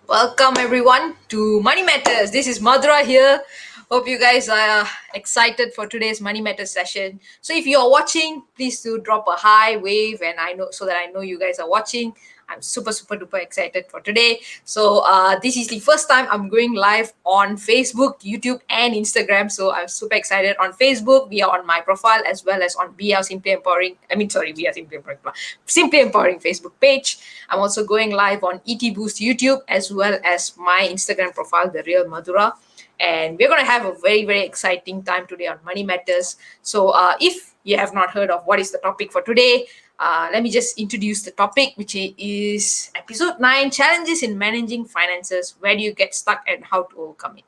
Welcome everyone to Money Matters. This is Madhura here. Hope you guys are excited for today's Money Matters session. So if you are watching, please do drop a hi wave, and I know so that I know you guys are watching. I'm super duper excited for today. So this is the first time I'm going live on Facebook, YouTube, and Instagram. So I'm super excited. On Facebook, we are on my profile as well as on BR Simply Empowering. BR Simply Empowering, Simply Empowering Facebook page. I'm also going live on ET Boost YouTube as well as my Instagram profile, The Real Madhura. And we're going to have a very exciting time today on Money Matters. So if you have not heard of what is the topic for today, let me just introduce the topic, which is episode 9, Challenges in Managing Finances. Where do you get stuck and how to overcome it?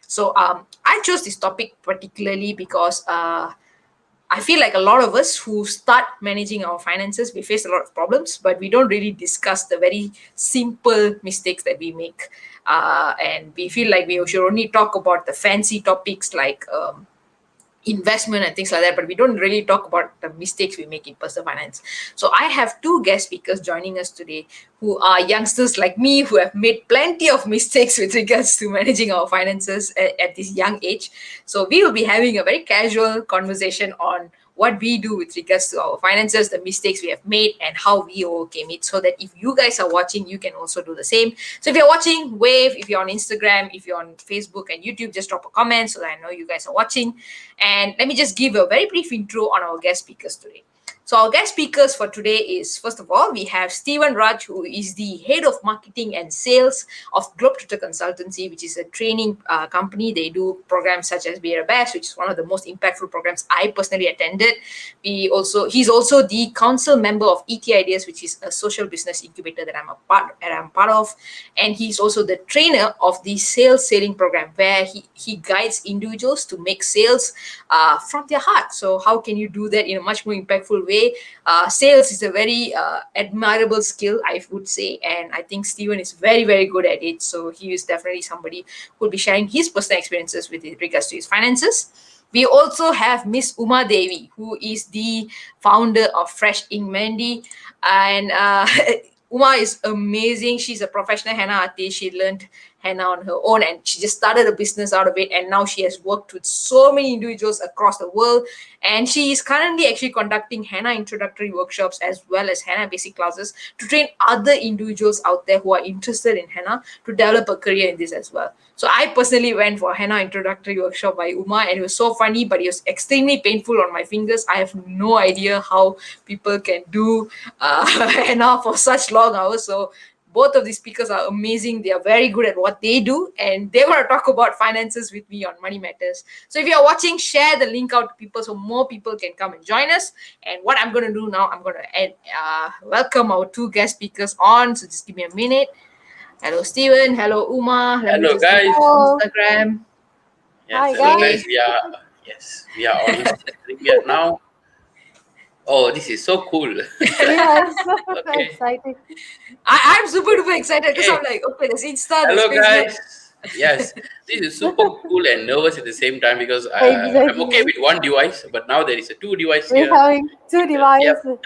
So I chose this topic particularly because I feel like a lot of us who start managing our finances, we face a lot of problems, but we don't really discuss the very simple mistakes that we make. And we feel like we should only talk about the fancy topics like investment and things like that, but we don't really talk about the mistakes we make in personal finance. So I have two guest speakers joining us today who are youngsters like me who have made plenty of mistakes with regards to managing our finances at this young age. So we will be having a very casual conversation on what we do with regards to our finances, the mistakes we have made, and how we overcame it. So that if you guys are watching, you can also do the same. So if you're watching, wave. If you're on Instagram, if you're on Facebook and YouTube, just drop a comment so that I know you guys are watching. And let me just give a very brief intro on our guest speakers today. So our guest speakers for today is, first of all, we have Stephen Raj, who is the head of marketing and sales of Globetrotter Consultancy, which is a training company. They do programs such as Be a Best, which is one of the most impactful programs I personally attended. He's also the council member of ET Ideas, which is a social business incubator that I'm part of, and he's also the trainer of the sales sailing program, where he guides individuals to make sales from their heart. So how can you do that in a much more impactful way? Sales is a very admirable skill, I would say, and I think Stephen is very good at it. So he is definitely somebody who will be sharing his personal experiences with regards to his finances. We also have Miss Uma Devi, who is the founder of Fresh Ink Mandy, and Uma is amazing. She's a professional henna artist. She learned henna on her own and she just started a business out of it. And now she has worked with so many individuals across the world. And she is currently actually conducting henna introductory workshops as well as henna basic classes to train other individuals out there who are interested in henna to develop a career in this as well. So I personally went for a henna introductory workshop by Uma, and it was so funny, but it was extremely painful on my fingers. I have no idea how people can do henna for such long hours. So both of these speakers are amazing. They are very good at what they do, and they want to talk about finances with me on Money Matters. So if you're watching, share the link out to people so more people can come and join us. And what I'm going to do now, I'm going to welcome our two guest speakers on. So just give me a minute. Hello, Steven. Hello, Uma. Let me Hello, just guys. go to Instagram. Yes, Hi, hello, guys. guys. We are on Instagram now. Oh, this is so cool. Yes, Okay. exciting. I'm super duper excited because Okay. I'm like, okay, there's Insta, there's Hello, Facebook. guys. Yes, this is super cool and nervous at the same time because I'm okay Exactly. with one device, but now there is a two device We're here. having two Yep. devices.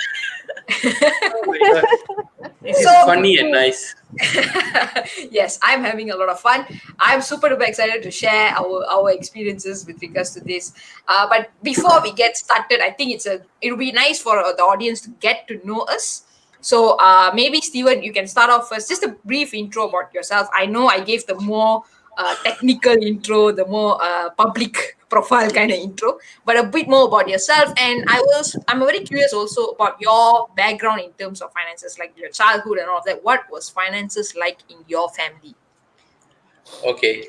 Oh my God. This is So- funny and nice. Yes, I'm having a lot of fun. I'm super duper excited to share our experiences with regards to this. But before we get started, I think it'll be nice for the audience to get to know us. So maybe Steven, you can start off first. Just a brief intro about yourself. I know I gave the more technical intro, the more public profile kind of intro, but a bit more about yourself. And I'm very curious also about your background in terms of finances, like your childhood and all of that. What was finances like in your family? Okay.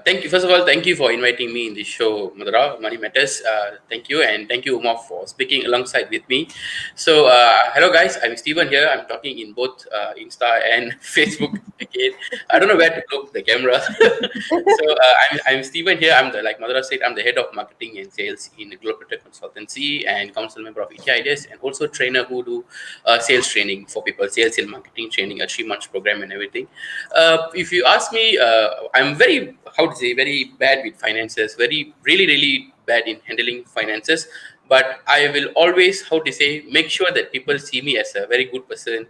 Thank you. First of all, thank you for inviting me in this show, Madhura, Money Matters. Thank you. And thank you, Uma, for speaking alongside with me. So, hello, guys. I'm Steven here. I'm talking in both Insta and Facebook again. I don't know where to look the camera. So, I'm Steven here. Like Madhura said, I'm the head of marketing and sales in the Globetrotter Consultancy and council member of ET Ideas, and also trainer who do sales training for people, sales and marketing training, a 3 month program and everything. If you ask me, I'm very bad with finances, really bad in handling finances. But I will always make sure that people see me as a very good person,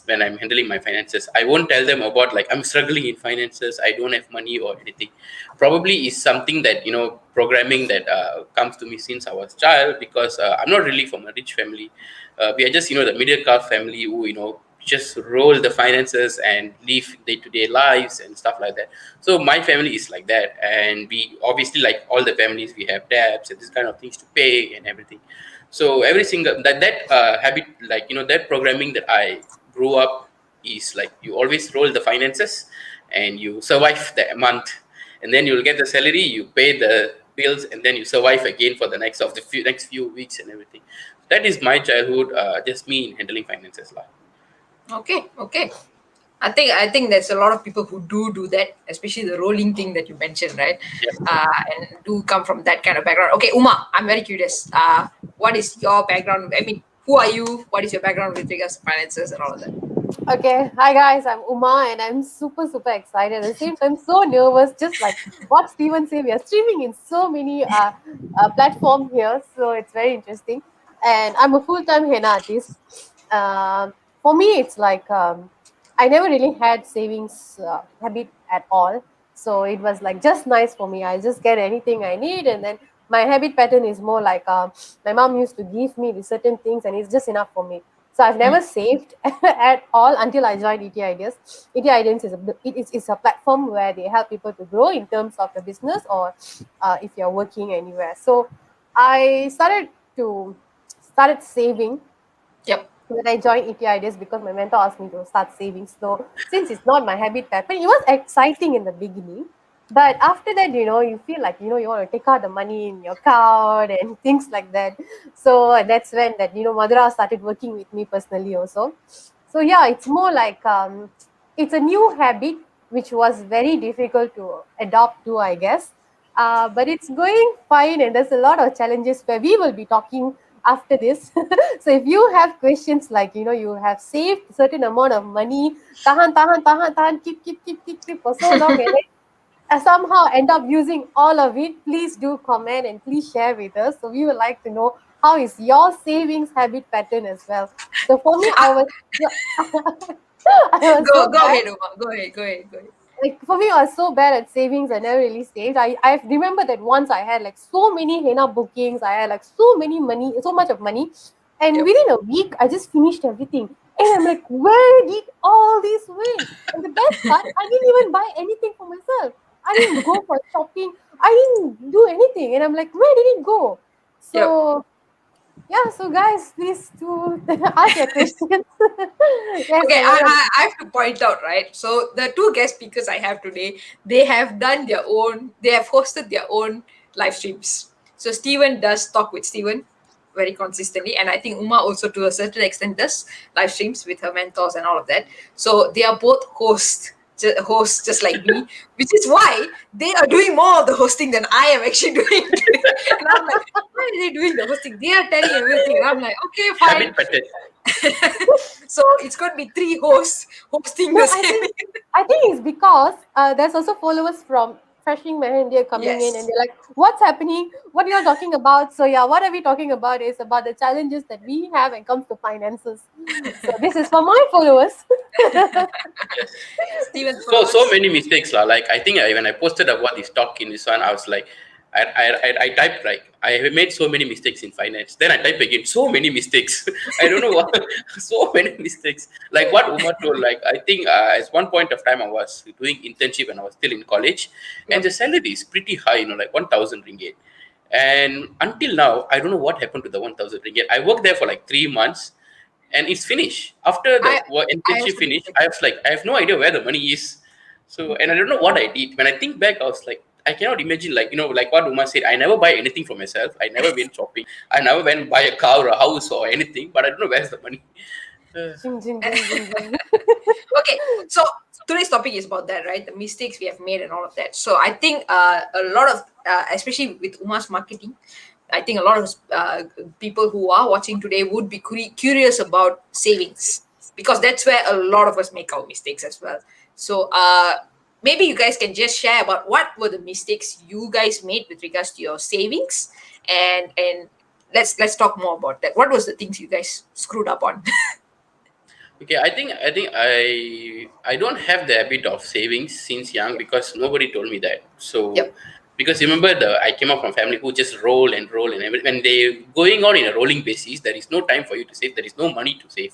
when I'm handling my finances. I won't tell them about like I'm struggling in finances, I don't have money or anything. Probably is something that programming that comes to me since I was child, because I'm not really from a rich family. We are just the middle class family who just roll the finances and live day-to-day lives and stuff like that. So my family is like that, and we obviously, like all the families, we have debts and this kind of things to pay and everything. So every single that habit, like that programming that I grew up, is like you always roll the finances and you survive the month, and then you'll get the salary, you pay the bills, and then you survive again for the next few weeks and everything. That is my childhood, just me in handling finances lah. Okay. I think there's a lot of people who do that, especially the rolling thing that you mentioned, right? Yeah. And do come from that kind of background. Okay, Uma, I'm very curious. What is your background? I mean, who are you? What is your background with regards to finances and all of that? Okay, hi guys, I'm Uma and I'm super excited. At the same time, so nervous, just like what Steven said. We are streaming in so many platforms here, so it's very interesting. And I'm a full time henna artist. For me, it's like I never really had savings habit at all. So it was like just nice for me. I just get anything I need, and then my habit pattern is more like my mom used to give me the certain things, and it's just enough for me. So I've never saved at all until I joined ET Ideas. ET Ideas is a platform where they help people to grow in terms of the business or if you're working anywhere. So I started saving Yep. when I joined ET Ideas because my mentor asked me to start saving. So since it's not my habit pattern, it was exciting in the beginning. But after that, you feel like, you want to take out the money in your card and things like that. So that's when that, Madhura started working with me personally also. So yeah, it's more like, it's a new habit, which was very difficult to adopt to, I guess. But it's going fine, and there's a lot of challenges where we will be talking after this. So if you have questions like, you have saved a certain amount of money, tahan, keep for so long, and then somehow end up using all of it, please do comment and please share with us. So we would like to know how is your savings habit pattern as well. So for me, I was I was Go so go bad. ahead, Uma. Go ahead. Like for me, I was so bad at savings. I never really saved. I remember that once I had like so many henna bookings. I had like so much of money, and Yep. within a week, I just finished everything. And I'm like, where did all this went? And the best part, I didn't even buy anything for myself. I didn't go for shopping. I didn't do anything. And I'm like, where did it go? Yep. So yeah, so guys, please do ask your questions. Yes, Okay, so I have to point out, right? So the two guest speakers I have today, they have they have hosted their own live streams. So Steven does talk with Steven very consistently, and I think Uma also to a certain extent does live streams with her mentors and all of that. So they are both hosts just like me, which is why they are doing more of the hosting than I am actually doing today. And I'm like, why are they doing the hosting? They are telling everything. I'm like, okay, fine. Habit pattern. So it's going to be three hosts hosting no, the I same. think I think it's because there's also followers from Freshing India coming in, and Yes. they're like, "What's happening? What are you talking about?" So yeah, what are we talking about is about the challenges that we have when it comes to finances. So this is for my followers. Yes. Steven's So followers. many mistakes lah. Like I think when I posted about this talk in this one, I was like, I typed like I have made so many mistakes in finance. Then I type again, so many mistakes. I don't know what, so many mistakes. Like what Umar told, like I think at one point of time I was doing internship and I was still in college, and Yep. the salary is pretty high, like 1,000 ringgit. And until now, I don't know what happened to the 1,000 ringgit. I worked there for like 3 months, and it's finished. After the I I internship also did finished, the I was like, I have no idea where the money is. So, and I don't know what I did. When I think back, I was like, I cannot imagine, like, like what Uma said, I never buy anything for myself. I never went shopping. I never went buy a car or a house or anything, but I don't know where's the money. Jing, jing, jing, jing, jing. Okay, so today's topic is about that, right? The mistakes we have made and all of that. So I think a lot of, especially with Uma's marketing, I think a lot of people who are watching today would be curious about savings because that's where a lot of us make our mistakes as well. So maybe you guys can just share about what were the mistakes you guys made with regards to your savings, and let's talk more about that. What was the things you guys screwed up on? Okay, I don't have the habit of savings since young because nobody told me that. So Yep. because remember I came up from a family who just roll and roll and everything. When they going on in a rolling basis, there is no time for you to save. There is no money to save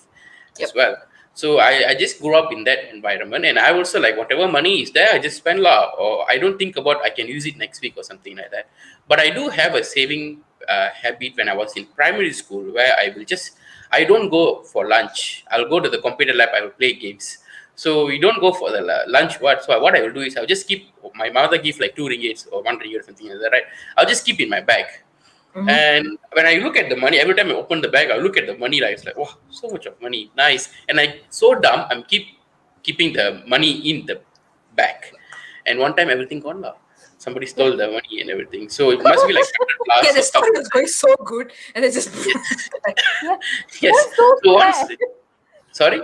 as Yep. well. So I just grew up in that environment, and I also like whatever money is there, I just spend lah, or I don't think about I can use it next week or something like that. But I do have a saving habit when I was in primary school where I don't go for lunch. I'll go to the computer lab. I will play games. So we don't go for the lunch. What I will do is I'll just keep my mother give like 2 ringgits or 1 ringgit or something like that, right? I'll just keep in my bag. Mm-hmm. And when I look at the money, every time I open the bag, I look at the money, like it's like, wow, so much of money, nice. And I so dumb, keeping the money in the bag. And one time, everything gone lah. Somebody stole the money and everything. So it must be like 100 Yeah, plus the or story something. was going so good, and they just Yeah, Yes. that's so So once, sad. sorry.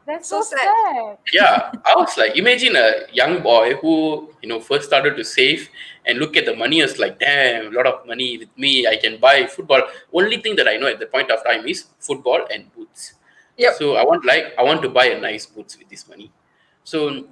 That's so so sad. sad. Yeah, I was like, imagine a young boy who first started to save and look at the money. It's like, damn, a lot of money with me. I can buy football. Only thing that I know at the point of time is football and boots. Yep. So I want to buy a nice boots with this money. So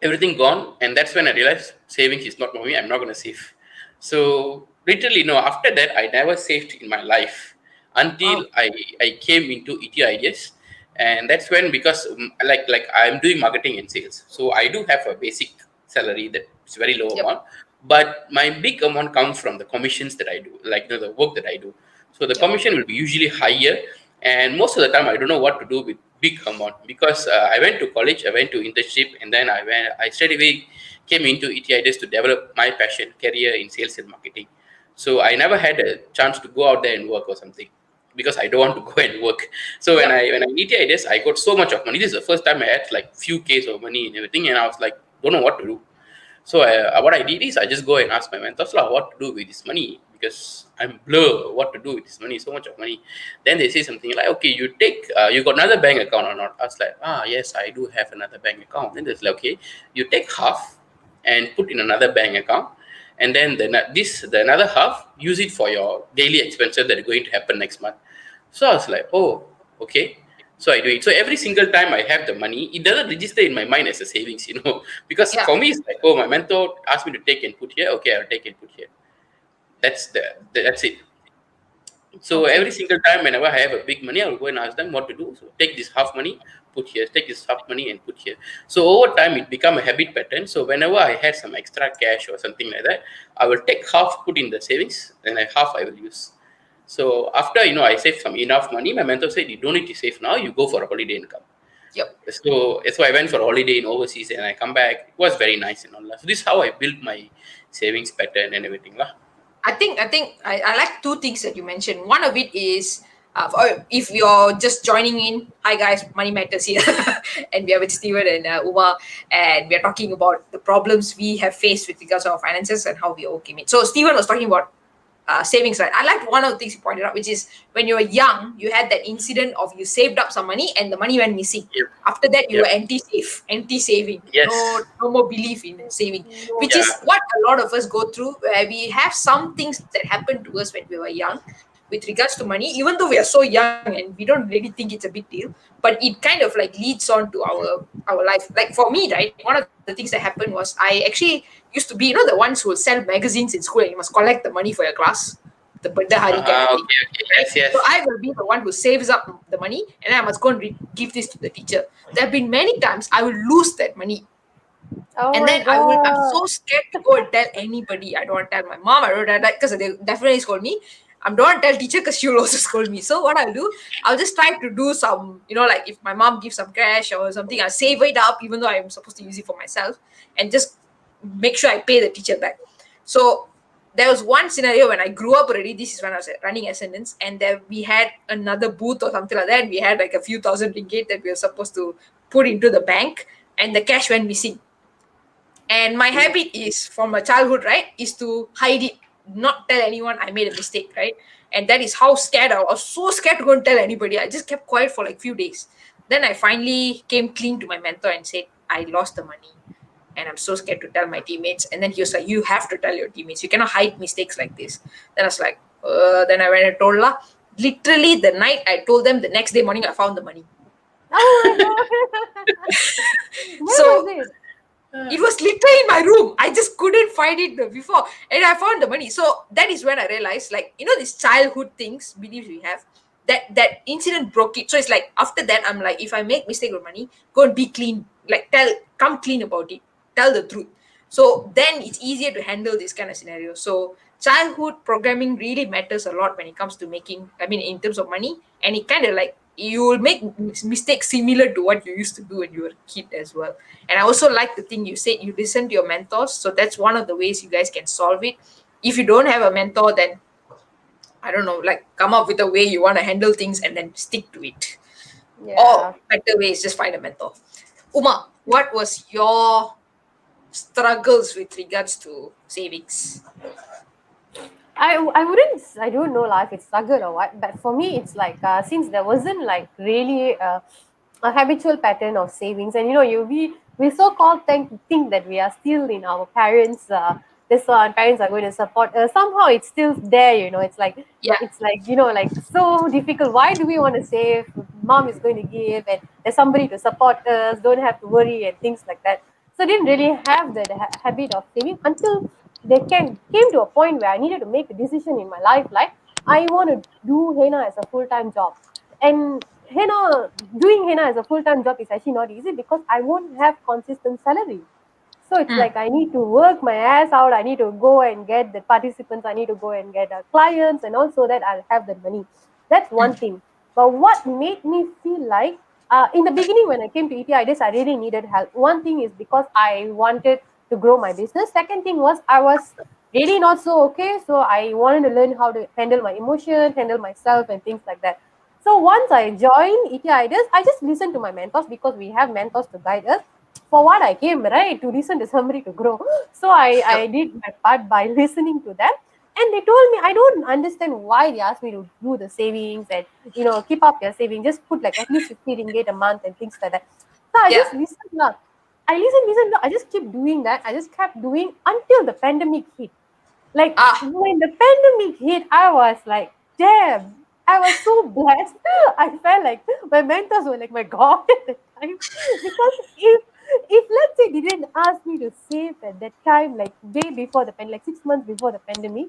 everything gone, and that's when I realized savings is not for me. I'm not going to save. So literally, no. After that, I never saved in my life until Wow. I came into ET ideas, and that's when, because like I'm doing marketing and sales, so I do have a basic salary that is very low Yep. amount, but my big amount comes from the commissions that I do, like the work that I do. So the Yep. commission will be usually higher, and most of the time I don't know what to do with big amount because I went to college, I went to internship, and then I straight away came into ETIDs to develop my passion career in sales and marketing. So I never had a chance to go out there and work or something because I don't want to go and work. So when Yep. I ETIDs, I got so much of money. This is the first time I had like few Ks of money and everything, and I was like, don't know what to do. So what I did is I just go and ask my mentors lah what to do with this money because I'm blur what to do with this money, so much of money. Then they say something like, okay, you got another bank account or not? I was like, yes, I do have another bank account. Then they're like, okay, you take half and put in another bank account, and then the another half use it for your daily expenses that are going to happen next month. So I was like, oh, okay. So I do it. So every single time I have the money, it doesn't register in my mind as a savings, because Yeah. for me it's like, oh, my mentor asked me to take and put here. Okay, I'll take and put here. That's it. So Okay. every single time whenever I have a big money, I'll go and ask them what to do. So take this half money, put here. Take this half money and put here. So over time, it become a habit pattern. So whenever I had some extra cash or something like that, I will take half, put in the savings, and half I will use. So after I save some enough money, my mentor said, you don't need to save now. You go for a holiday income. Yep. So I went for a holiday in overseas and I come back. It was very nice and all that. So this is how I built my savings pattern and everything lah. I like two things that you mentioned. One of it is if you're just joining in, hi guys, Money Matters here, and we are with Steven and Uma, and we are talking about the problems we have faced with regards to our finances and how we overcame it. So Steven was talking about savings, right? I liked one of the things you pointed out, which is when you were young, you had that incident of you saved up some money and the money went missing. Yep. After that, you Yep. were anti-saving. Yes. No more belief in saving, No. which is Yeah. what a lot of us go through, where we have some things that happened to us when we were young with regards to money, even though we are so young and we don't really think it's a big deal, but it kind of like leads on to our life. Like for me, right, one of the things that happened was I actually used to be, the ones who will sell magazines in school and you must collect the money for your class, the Benda Hari kind of thing. Okay. Okay. Right? Yes. Yes. So I will be the one who saves up the money and I must go and give this to the teacher. There have been many times I will lose that money. Oh And my then I'm God. so scared to go and tell anybody. I don't want to tell my mom. I don't want to tell, because they definitely scold me. I don't want to tell teacher because she'll also scold me. So what I'll do, I'll just try to do some, like if my mom gives some cash or something, I'll save it up even though I'm supposed to use it for myself and just make sure I pay the teacher back. So there was one scenario when I grew up already. This is when I was running Ascendance, and then we had another booth or something like that. And we had like a few thousand ringgit that we were supposed to put into the bank, and the cash went missing. And my habit is from my childhood, right, is to hide it, not tell anyone I made a mistake, right? And that is how scared I was. So scared to go and tell anybody. I just kept quiet for like few days. Then I finally came clean to my mentor and said, I lost the money and I'm so scared to tell my teammates. And then he was like, you have to tell your teammates. You cannot hide mistakes like this. Then I was like, then I went and told her. Literally the night I told them, the next day morning I found the money. Oh my god. Where was So it? it was literally in my room. I just couldn't find it before, and I found the money. So that is when I realized, like, these childhood things, beliefs we have. That incident broke it. So it's like after that, I'm like, if I make mistake with money, go and be clean. Like, come clean about it. Tell the truth. So then it's easier to handle this kind of scenario. So childhood programming really matters a lot when it comes to making. I mean, in terms of money, and it kind of like you will make mistakes similar to what you used to do when you were a kid as well. And I also like the thing you said, you listen to your mentors. So that's one of the ways you guys can solve it. If you don't have a mentor, then I don't know, like come up with a way you want to handle things and then stick to it. Or Yeah. better way is just find a mentor. Uma, what was your struggles with regards to savings? I don't know like if it's struggle or what, but for me it's like since there wasn't like really a habitual pattern of savings, and we so called think that we are still in our parents this one parents are going to support us. Somehow it's still there, it's like Yeah. like so difficult. Why do we want to save? Mom is going to give, and there's somebody to support us, don't have to worry and things like that. So I didn't really have the habit of saving until came to a point where I needed to make a decision in my life, like I want to do henna as a full-time job. And doing henna as a full-time job is actually not easy because I won't have consistent salary. So it's Mm, like I need to work my ass out. I need to go and get the participants. I need to go and get clients, and also that I'll have the money. That's one mm, thing. But what made me feel like in the beginning when I came to ETIDs, I really needed help. One thing is because I wanted to grow my business. Second thing was I was really not so okay. So I wanted to learn how to handle my emotion, handle myself, and things like that. So once I joined ETIDs, I just listened to my mentors because we have mentors to guide us. For what I came, right? To listen to somebody to grow. So I yep. did my part by listening to them. And they told me I don't understand why they asked me to do the savings and keep up your saving. Just put like at least 50 ringgit a month and things like that. So I Yeah. just listened. Lah. I listened. I just keep doing that. I just kept doing until the pandemic hit. Like Ah, when the pandemic hit, I was like, damn, I was so blessed. I felt like my mentors were like my God at the time. Because if let's say they didn't ask me to save at that time, like way before the pandemic, like 6 months before the pandemic,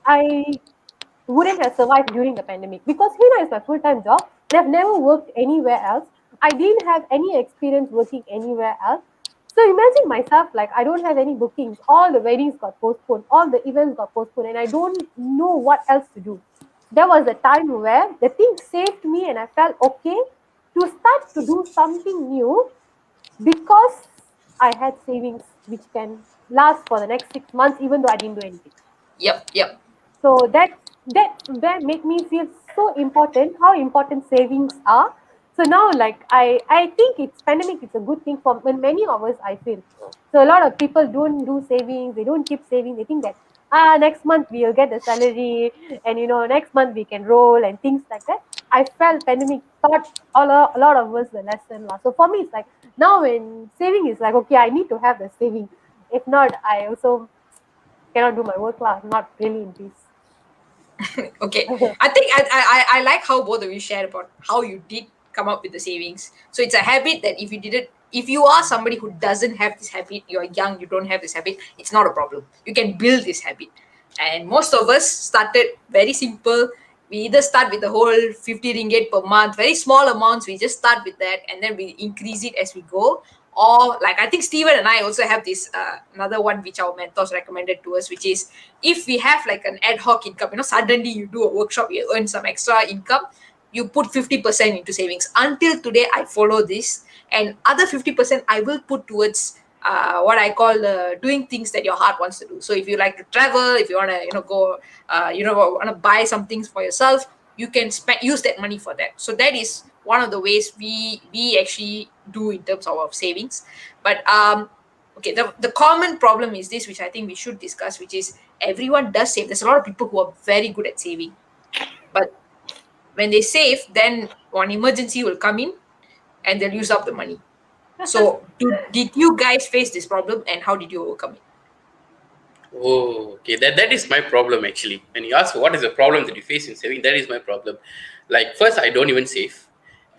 I wouldn't have survived during the pandemic because Hina is my full-time job. I've never worked anywhere else. I didn't have any experience working anywhere else. So imagine myself like I don't have any bookings. All the weddings got postponed, all the events got postponed, and I don't know what else to do. There was a time where the thing saved me, and I felt okay to start to do something new because I had savings which can last for the next 6 months, even though I didn't do anything. yep, yep. So that make me feel so important how important savings are. So now like I think it's pandemic, it's a good thing for when many of us, I feel. So a lot of people don't do savings, they don't keep saving, they think that next month we'll get the salary, and next month we can roll and things like that. I felt pandemic taught a lot of us the lesson lah. So for me it's like now when saving is like okay, I need to have the saving. If not, I also cannot do my work lah. I'm not really in peace. Okay. I think I like how both of you shared about how you did come up with the savings. So it's a habit that if you are somebody who doesn't have this habit, you're young, you don't have this habit, it's not a problem. You can build this habit. And most of us started very simple. We either start with the whole 50 ringgit per month, very small amounts. We just start with that and then we increase it as we go. Or like I think Steven and I also have this another one which our mentors recommended to us, which is if we have like an ad hoc income, suddenly you do a workshop, you earn some extra income, you put 50% into savings. Until today, I follow this, and other 50% I will put towards what I call doing things that your heart wants to do. So if you like to travel, if you want to, go, want to buy some things for yourself, you can use that money for that. So that is one of the ways we actually do in terms of our savings. But okay, the common problem is this, which I think we should discuss, which is everyone does save. There's a lot of people who are very good at saving, but when they save, then one emergency will come in and they'll use up the money. So did you guys face this problem, and how did you overcome it? Oh, okay. That is my problem actually. When you ask what is the problem that you face in saving, that is my problem. Like first, I don't even save,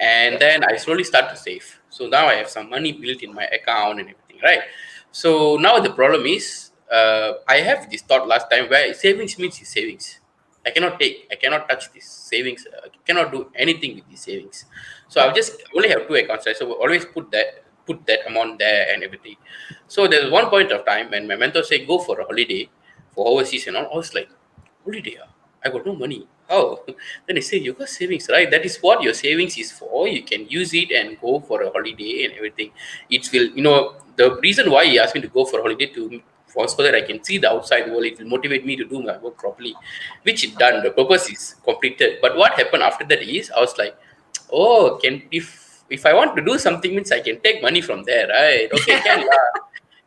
And then I slowly start to save. So now I have some money built in my account and everything, right? So now the problem is, I have this thought last time where savings means is savings. I cannot touch this savings. I cannot do anything with these savings. So I'll just only have two accounts, right? So we'll always put that amount there and everything. So there's one point of time when my mentor said go for a holiday for overseas and all. I was like, holiday? I got no money. How? Then I say, you got savings, right? That is what your savings is for. You can use it and go for a holiday and everything. It will, the reason why he asked me to go for a holiday for so that I can see the outside world, it will motivate me to do my work properly, which it done. The purpose is completed. But what happened after that is, I was like, oh, if I want to do something means I can take money from there, right? Okay, can lah.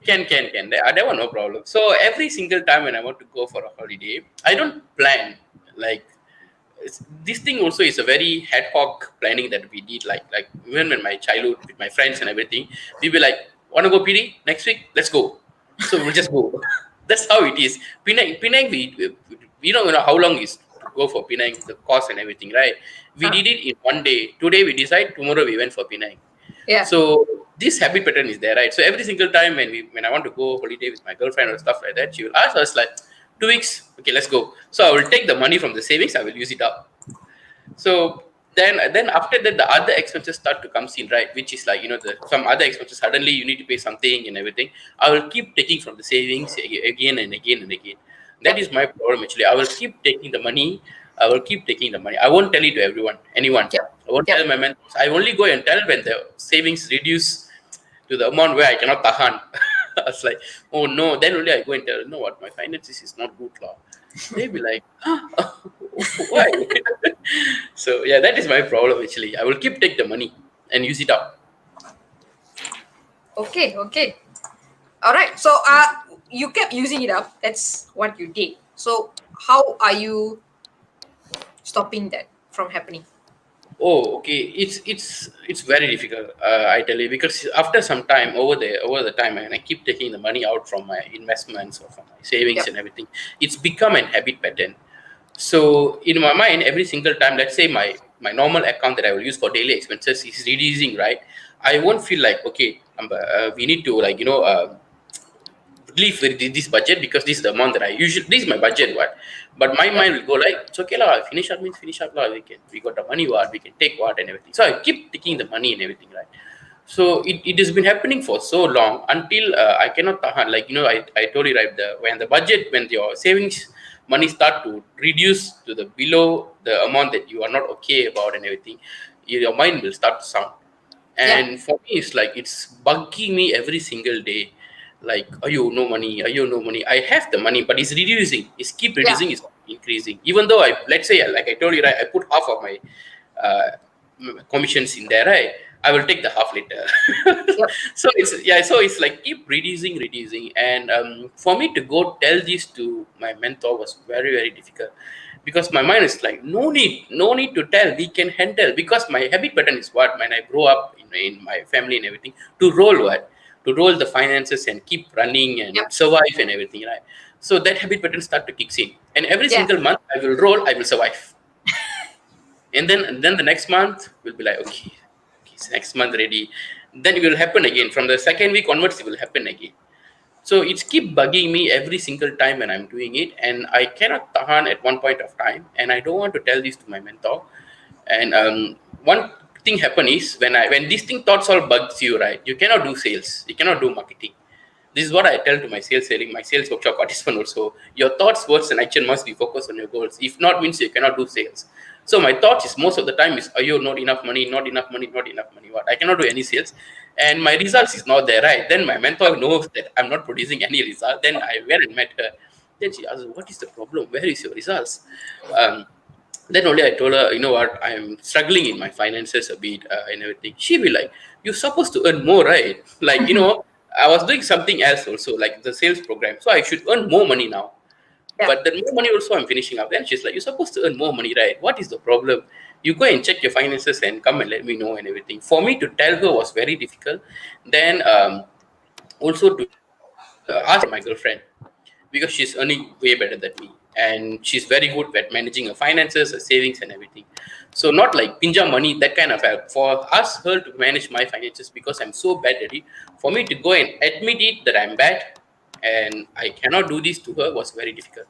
Can. That one no problem. So every single time when I want to go for a holiday, I don't plan like this thing. Also is a very ad hoc planning that we did. Like even when my childhood with my friends and everything, we be like, wanna go PD next week? Let's go. So we'll just go. That's how it is. Penang, we don't know how long is to go for Penang, the cost and everything, right? We did it in one day. Today we decide. Tomorrow we went for Penang. Yeah. So this habit pattern is there, right? So every single time when I want to go holiday with my girlfriend or stuff like that, she will ask us like, 2 weeks, okay, let's go. So I will take the money from the savings, I will use it up. So then after that, the other expenses start to come in, right? Which is like some other expenses. Suddenly you need to pay something and everything. I will keep taking from the savings again and again and again. That is my problem actually. I will keep taking the money. I will keep taking the money. I won't tell it to anyone. Yeah. I won't tell my mentors. I only go and tell when the savings reduce to the amount where I cannot tahan. I was like, oh no. Then only I go and tell, you know what, my finances is not good, lah. They'll be like, huh? Why? So yeah, that is my problem actually. I will keep take the money and use it up. Okay. All right. So you kept using it up. That's what you did. So how are you stopping that from happening? Oh, okay. It's very difficult. I tell you, because after some time over the time, and I keep taking the money out from my investments or from my savings Yep. and everything. It's become an habit pattern. So in my mind, every single time, let's say my normal account that I will use for daily expenses is reducing, right? I won't feel like okay, we need to leave with this budget because this is the amount that I usually this is my budget what. But my mind will go like it's okay lah, finish up means finish up lah. We got the money what, we can take what and everything. So I keep taking the money and everything, right? So it has been happening for so long until I cannot tahan. Like I told you right, when your savings money start to reduce to the below the amount that you are not okay about and everything, your mind will start to sound. And for me, it's like it's bugging me every single day. Like, are you no money? Are you no money? I have the money, but it's reducing. It's keep reducing. It's increasing. Even though let's say, like I told you, right, I put half of my commissions in there, right? I will take the half later. Yep. So it's like keep reducing, and for me to go tell this to my mentor was very very difficult, because my mind is like no need to tell, we can handle, because my habit pattern is what when I grow up in my family and everything to roll the finances and keep running and survive and everything, right? So that habit pattern start to kick in, and every single month I will roll, I will survive. And then the next month will be like, okay, it's next month ready. Then it will happen again. From the second week onwards, it will happen again. So it's keep bugging me every single time when I'm doing it, and I cannot tahan at one point of time. And I don't want to tell this to my mentor. And one thing happen is when this thing thoughts all bugs you, right? You cannot do sales. You cannot do marketing. This is what I tell to my sales workshop participant also. Your thoughts, words, and action must be focused on your goals. If not, means you cannot do sales. So my thoughts is most of the time is, not enough money, not enough money, not enough money. What? I cannot do any sales. And my results is not there, right? Then my mentor knows that I'm not producing any result. Then I went and met her. Then she asked, what is the problem? Where is your results? Then only I told her, you know what, I'm struggling in my finances a bit and everything. She be like, you're supposed to earn more, right? Like, I was doing something else also, like the sales program. So I should earn more money now. But the more money also I'm finishing up. Then she's like, you're supposed to earn more money, right? What is the problem? You go and check your finances and come and let me know and everything. For me to tell her was very difficult. Then also to ask my girlfriend, because she's earning way better than me. and she's very good at managing her finances, her savings, and everything. So not like pinja money, that kind of help. For us, her to manage my finances because I'm so bad at it. For me to go and admit it that I'm bad and I cannot do this to her was very difficult.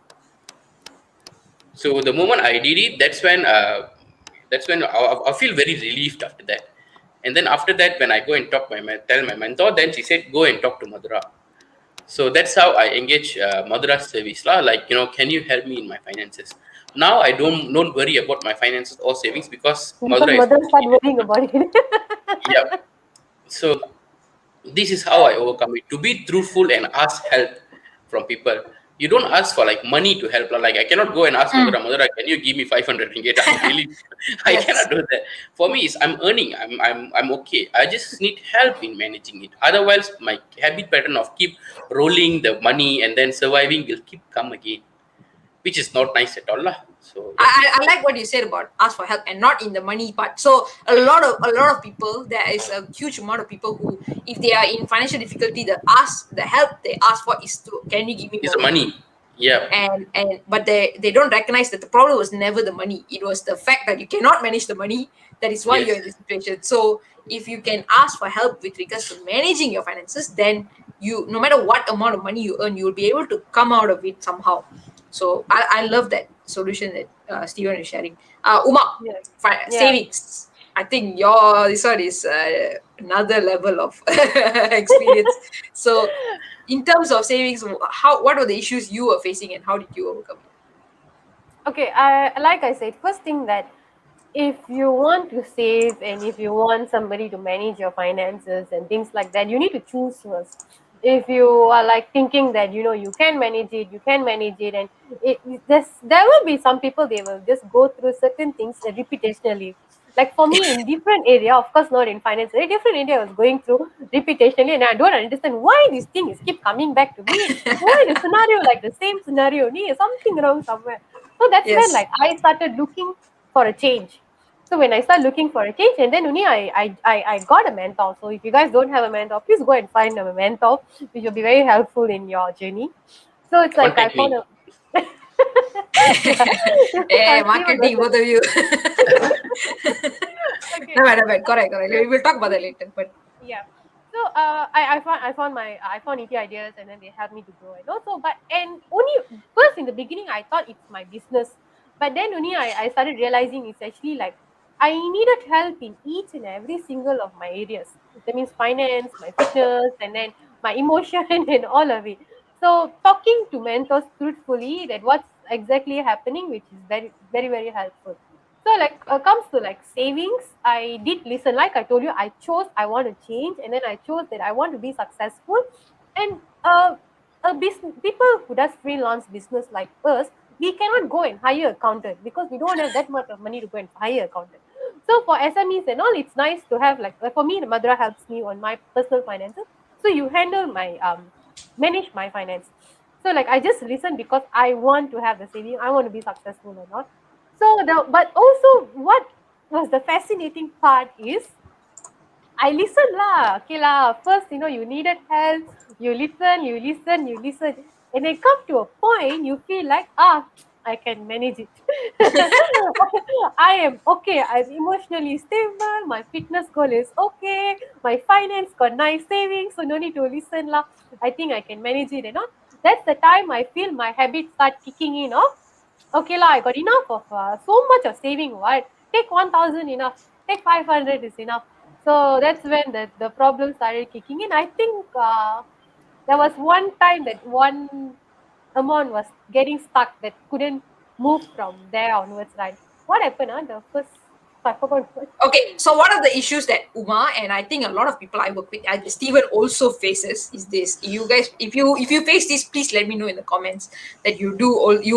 So the moment I did it, that's when I feel very relieved after that. And then after that, when I go and tell my mentor, then she said, go and talk to Madhura. So that's how I engage Madhura's service lah. Like, can you help me in my finances? Now I don't worry about my finances or savings because Because Madhura is mothers managing start it. worrying about it. Yep. So this is how I overcome it. To be truthful and ask help from people. You don't ask for like money to help. Like I cannot go and ask Madhura, can you give me 500 ringgit? I'm really, I Yes. cannot do that. For me, it's I'm earning. I'm okay. I just need help in managing it. Otherwise, my habit pattern of keep rolling the money and then surviving will keep come again, which is not nice at all lah. So I, yeah, I like what you said about ask for help and not in the money part. So a lot of people, there is a huge amount of people who, if they are in financial difficulty, the help they ask for is to, can you give me it's more the money? money. Yeah, And but they don't recognize that the problem was never the money. It was the fact that you cannot manage the money. That is why yes, you're in this situation. So if you can ask for help with regards to managing your finances, then you, no matter what amount of money you earn, you will be able to come out of it somehow. So I love that solution that Steven is sharing. Uma, Yeah. Yeah. savings. I think your this one is another level of experience. So in terms of savings, what were the issues you were facing and how did you overcome it? Okay, I said, first thing that if you want to save and if you want somebody to manage your finances and things like that, you need to choose first. If you are like thinking that you can manage it, and there will be some people, they will just go through certain things repetitionally. Like for me, in different area, of course not in finance, a different area I was going through repetitionally, and I don't understand why this thing is keep coming back to me. Why the scenario like the same scenario? Something wrong somewhere. So that's when Yes. like I started looking for a change. So when I start looking for a change, and then only I got a mentor. So if you guys don't have a mentor, please go and find a mentor, which will be very helpful in your journey. So it's like I contact found me. a yeah. Hey, Steven marketing, both was of you. okay. No, no, no, correct, correct. We will talk about that later. But Yeah. So I found EP ideas, and then they helped me to grow, and also but and only first in the beginning I thought it's my business, but then only I started realizing it's actually like I needed help in each and every single of my areas. That means finance, my fitness, and then my emotion and all of it. So talking to mentors truthfully that what's exactly happening, which is very very very helpful. So like comes to like savings, I did listen. Like I told you, I chose I want to change, and then I chose that I want to be successful. And a business people who does freelance business like us, we cannot go and hire accountant because we don't have that much of money to go and hire accountant. So for SMEs and all, it's nice to have like for me, the Madra helps me on my personal finances. So you handle my manage my finance. So like I just listen because I want to have the saving, I want to be successful or not. But also what was the fascinating part is I listen lah. Okay lah. First, you needed help. You listen, you listen, you listen. And then come to a point you feel like, I can manage it. I am okay. I'm emotionally stable. My fitness goal is okay. My finance got nice savings, so no need to listen lah. I think I can manage it, That's the time I feel my habits start kicking in, okay lah, I got enough of so much of saving. What? Take 1,000 enough. Take 500 is enough. So that's when the problem started kicking in. I think there was one time that one amount was getting stuck that couldn't move from there onwards. Right? What happened? The first I forgot. okay, so one of the issues that Uma and I think a lot of people I work with, Steven also faces is this. You guys, if you face this, please let me know in the comments that you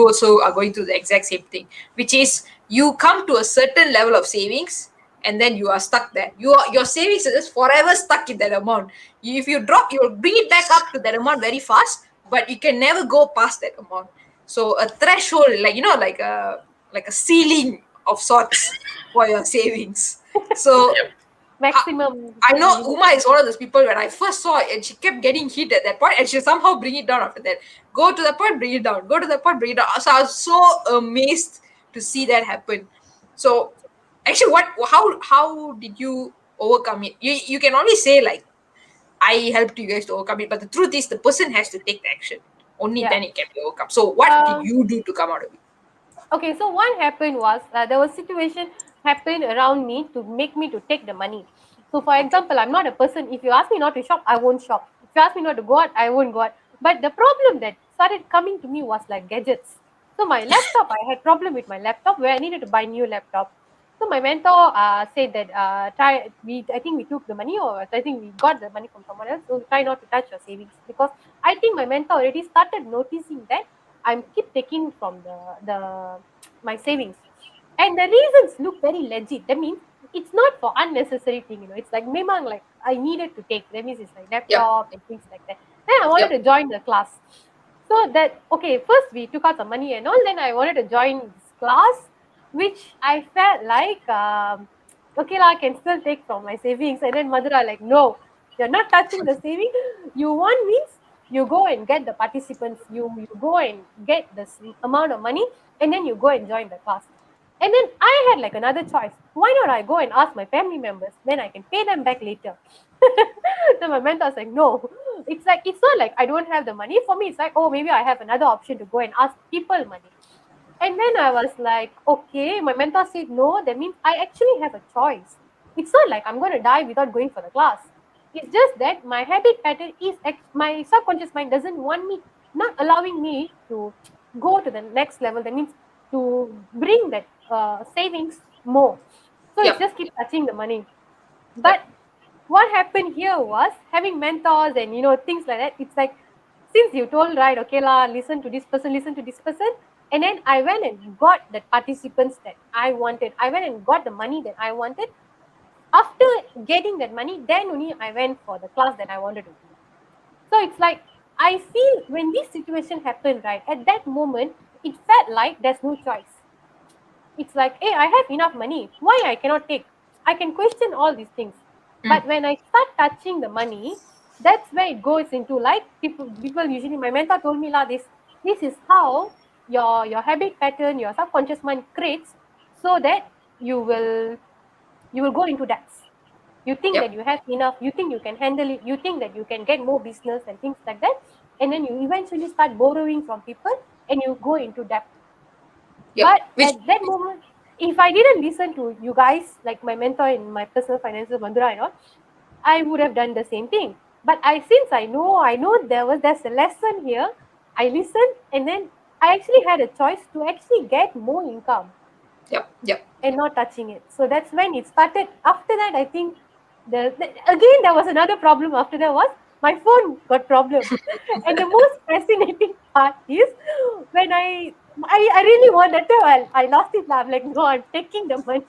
also are going through the exact same thing, which is you come to a certain level of savings and then you are stuck there. Your savings is just forever stuck in that amount. If you drop, you'll bring it back up to that amount very fast, but you can never go past that amount. So a threshold, like a ceiling of sorts for your savings. So Yep. maximum. I know limit. Uma is one of those people when I first saw it and she kept getting hit at that point and she somehow bring it down after that. Go to the point, bring it down. Go to the point, bring it down. So I was so amazed to see that happen. So actually how did you overcome it? You can only say like I helped you guys to overcome it, but the truth is the person has to take the action. Only Yeah. then it can be overcome. So what did you do to come out of it? Okay, so what happened was there was situation happened around me to make me to take the money. So for Okay. example, I'm not a person, if you ask me not to shop, I won't shop. If you ask me not to go out, I won't go out. But the problem that started coming to me was like gadgets. So my laptop, I had problem with my laptop where I needed to buy new laptop. So my mentor said that I think we took the money, or I think we got the money from someone else. So try not to touch your savings, because I think my mentor already started noticing that I'm keep taking from the my savings, and the reasons look very legit. That means it's not for unnecessary thing. It's like memang like I needed to take. That means it's like Yep. laptop and things like that. Then I wanted Yep. to join the class. So that, okay, first we took out some money and all. Then I wanted to join this class, which I felt like okay lah, I can still take from my savings. And then Madhura like, no, you're not touching the saving. You want means you go and get the participants. You go and get this amount of money, and then you go and join the class. And then I had like another choice. Why not I go and ask my family members? Then I can pay them back later. Then my mentor was like, no. It's like, it's not like I don't have the money. For me, it's like, oh, maybe I have another option to go and ask people money. And then I was like, okay. My mentor said, no, that means I actually have a choice. It's not like I'm going to die without going for the class. It's just that my habit pattern is, my subconscious mind doesn't want me, not allowing me to go to the next level. That means to bring that savings more. So it's Yep. just keep touching the money. But Yep. what happened here was having mentors and things like that. It's like, since you told, right, okay lah, listen to this person, and then I went and got the participants that I wanted. I went and got the money that I wanted. After getting that money, then only I went for the class that I wanted to do. So it's like, I feel when this situation happened, right, at that moment, it felt like there's no choice. It's like, hey, I have enough money. Why I cannot take? I can question all these things. Mm. But when I start touching the money, that's where it goes into like people usually, my mentor told me lah, this is how your habit pattern, your subconscious mind creates, so that you will go into debts. You think that Yep. you have enough, you think you can handle it, you think that you can get more business and things like that, and then you eventually start borrowing from people and you go into debt. Yep. But Which at that moment, if I didn't listen to you guys, like my mentor in my personal finances, Mandura and all, I would have done the same thing. But since I know there's a lesson here. I listened, and then I actually had a choice to actually get more income yep. Yep. and not touching it. So that's when it started. After that, I think again there was another problem. After that was my phone got problem, and the most fascinating part is when I really wanted to. I lost it. I'm like, no, I'm taking the money.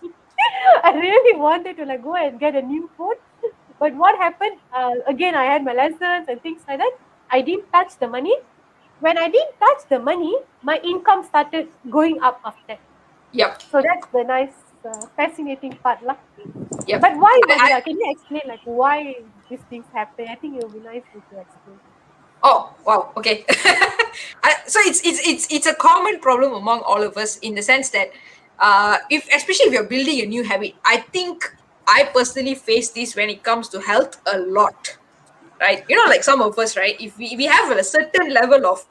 I really wanted to like go and get a new phone, but what happened? Again, I had my lessons and things like that. I didn't touch the money. When I didn't touch the money, my income started going up after that. Yep. So that's the nice, fascinating part, lah. Yep. But why, I, Madhura? Can you explain like why these things happen? I think it would be nice if you explain. Oh wow, okay. So it's a common problem among all of us in the sense that if especially if you're building a new habit, I think I personally face this when it comes to health a lot, right? Like some of us, right? If we have a certain level of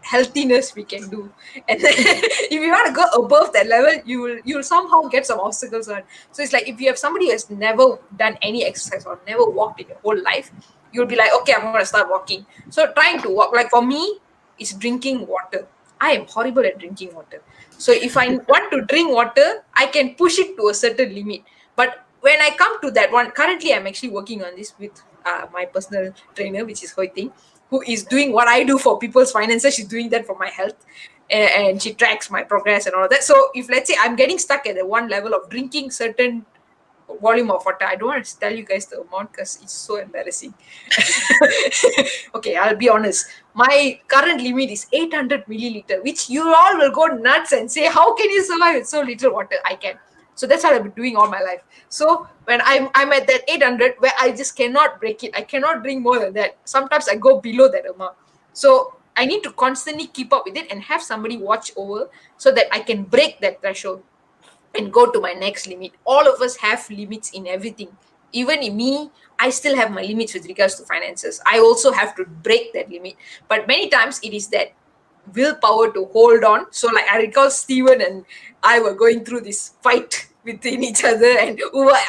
healthiness we can do, and then if you want to go above that level, you'll somehow get some obstacles on. So it's like if you have somebody who has never done any exercise or never walked in your whole life, you'll be like, okay, I'm going to start walking. So trying to walk, like for me, is drinking water. I am horrible at drinking water. So if I want to drink water, I can push it to a certain limit. But when I come to that one, currently I'm actually working on this with my personal trainer, which is Hoi Ting, who is doing what I do for people's finances. She's doing that for my health. And she tracks my progress and all of that. So if let's say I'm getting stuck at the one level of drinking certain volume of water, I don't want to tell you guys the amount because it's so embarrassing. Okay, I'll be honest. My current limit is 800 milliliter, which you all will go nuts and say, how can you survive with so little water? I can. So that's what I've been doing all my life. So when I'm at that 800 where I just cannot break it, I cannot drink more than that. Sometimes I go below that amount. So I need to constantly keep up with it and have somebody watch over so that I can break that threshold and go to my next limit. All of us have limits in everything. Even in me, I still have my limits with regards to finances. I also have to break that limit. But many times it is that willpower to hold on. So, like I recall Steven and I were going through this fight within each other, and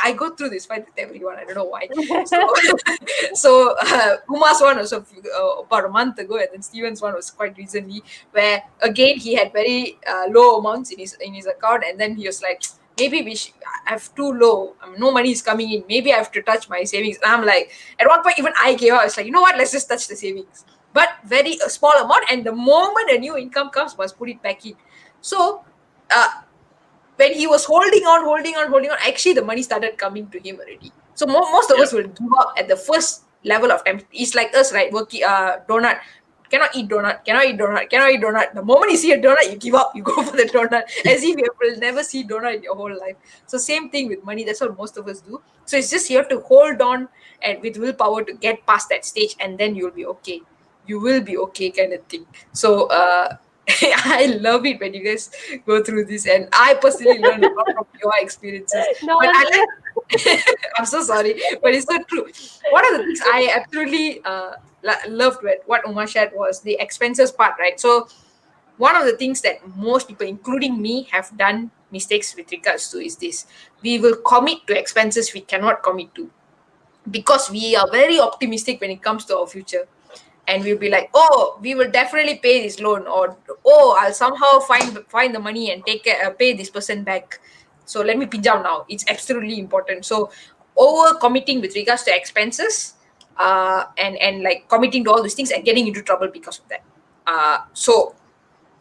I go through this fight with everyone. I don't know why. So, Uma's one was about a month ago, and then Steven's one was quite recently, where again he had very low amounts in his account, and then he was like, maybe I have too low. No money is coming in. Maybe I have to touch my savings. And I'm like, at one point, even I gave up. I was like, you know what? Let's just touch the savings. But very a small amount. And the moment a new income comes, must put it back in. So when he was holding on, actually the money started coming to him already. So most of us will give up at the first level of time. It's like us, right? Working donut. Cannot eat donut. The moment you see a donut, you give up. You go for the donut, as if you will never see donut in your whole life. So same thing with money. That's what most of us do. So it's just you have to hold on and with willpower to get past that stage, and then you'll be okay. You will be okay, kind of thing. So I love it when you guys go through this, and I personally learn a lot from your experiences. No, But I'm so sorry, but it's so true. One of the things I absolutely loved with what Uma shared was the expenses part, right? So one of the things that most people, including me, have done mistakes with regards to is this: we will commit to expenses we cannot commit to because we are very optimistic when it comes to our future, and we'll be like, oh, we will definitely pay this loan, or oh, I'll somehow find the money and pay this person back. So let me pinch out now. It's absolutely important. So over committing with regards to expenses, and like committing to all these things and getting into trouble because of that. So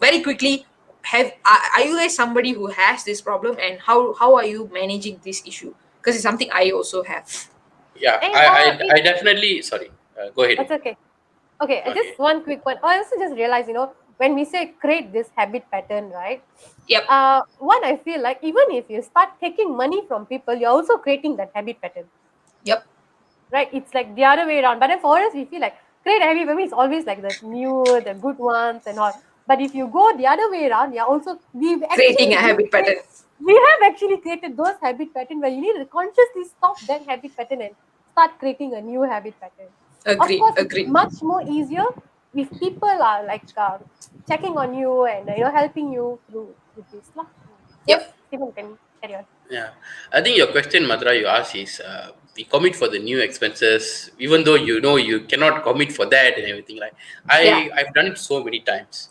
very quickly, are you guys somebody who has this problem, and how are you managing this issue? Because it's something I also have. Yeah, and I definitely, sorry, go ahead. that's okay. Okay, Okay. just one quick one. I also just realized, when we say create this habit pattern, right? Yep. One, I feel like even if you start taking money from people, you're also creating that habit pattern, Yep. right? It's like the other way around. But then for us, we feel like create a habit pattern is always like the new, the good ones and all. But if you go the other way around, yeah, also Creating a habit pattern. we have actually created those habit pattern where you need to consciously stop that habit pattern and start creating a new habit pattern. Of Agreed. course, it's Agreed. much more easier if people are like checking on you and helping you through with this lah. Yes, Yep. Stephen can carry on. Yeah, I think your question, Madra, you asked is we commit for the new expenses, even though you know you cannot commit for that and everything. Like Yeah. I've done it so many times,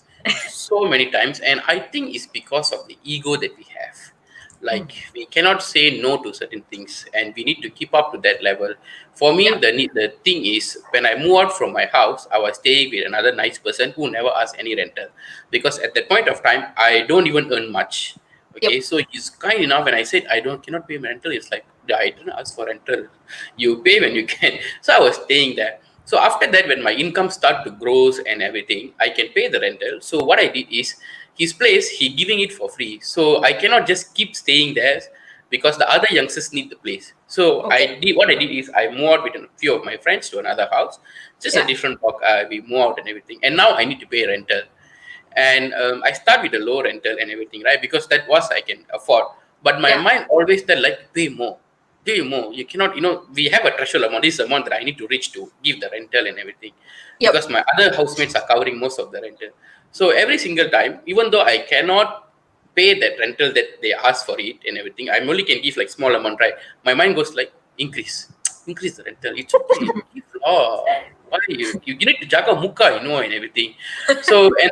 and I think it's because of the ego that we have. Mm. Like we cannot say no to certain things, and we need to keep up to that level. For me, Yeah. the thing is when I moved out from my house, I was staying with another nice person who never asked any rental, because at that point of time I don't even earn much. Okay, Yep. so he's kind enough. When I said I cannot pay my rental, it's like, "Yeah, I didn't ask for rental. You pay when you can." So I was staying there. So after that, when my income start to grows and everything, I can pay the rental. So what I did is his place, he giving it for free. So I cannot just keep staying there because the other youngsters need the place. So Okay. I did is I moved out with a few of my friends to another house, just a Yeah. different block. We move out and everything, and now I need to pay rental. And I start with a low rental and everything, right? Because that was I can afford. But my Yeah. mind always tell like pay more. You cannot, we have a threshold amount. This amount that I need to reach to give the rental and everything, Yep. because my other housemates are covering most of the rental. So every single time, even though I cannot pay that rental that they ask for it and everything, I only can give like small amount, right? My mind goes like increase the rental. It's okay. Give law. Why you need to jaga muka, and everything. So and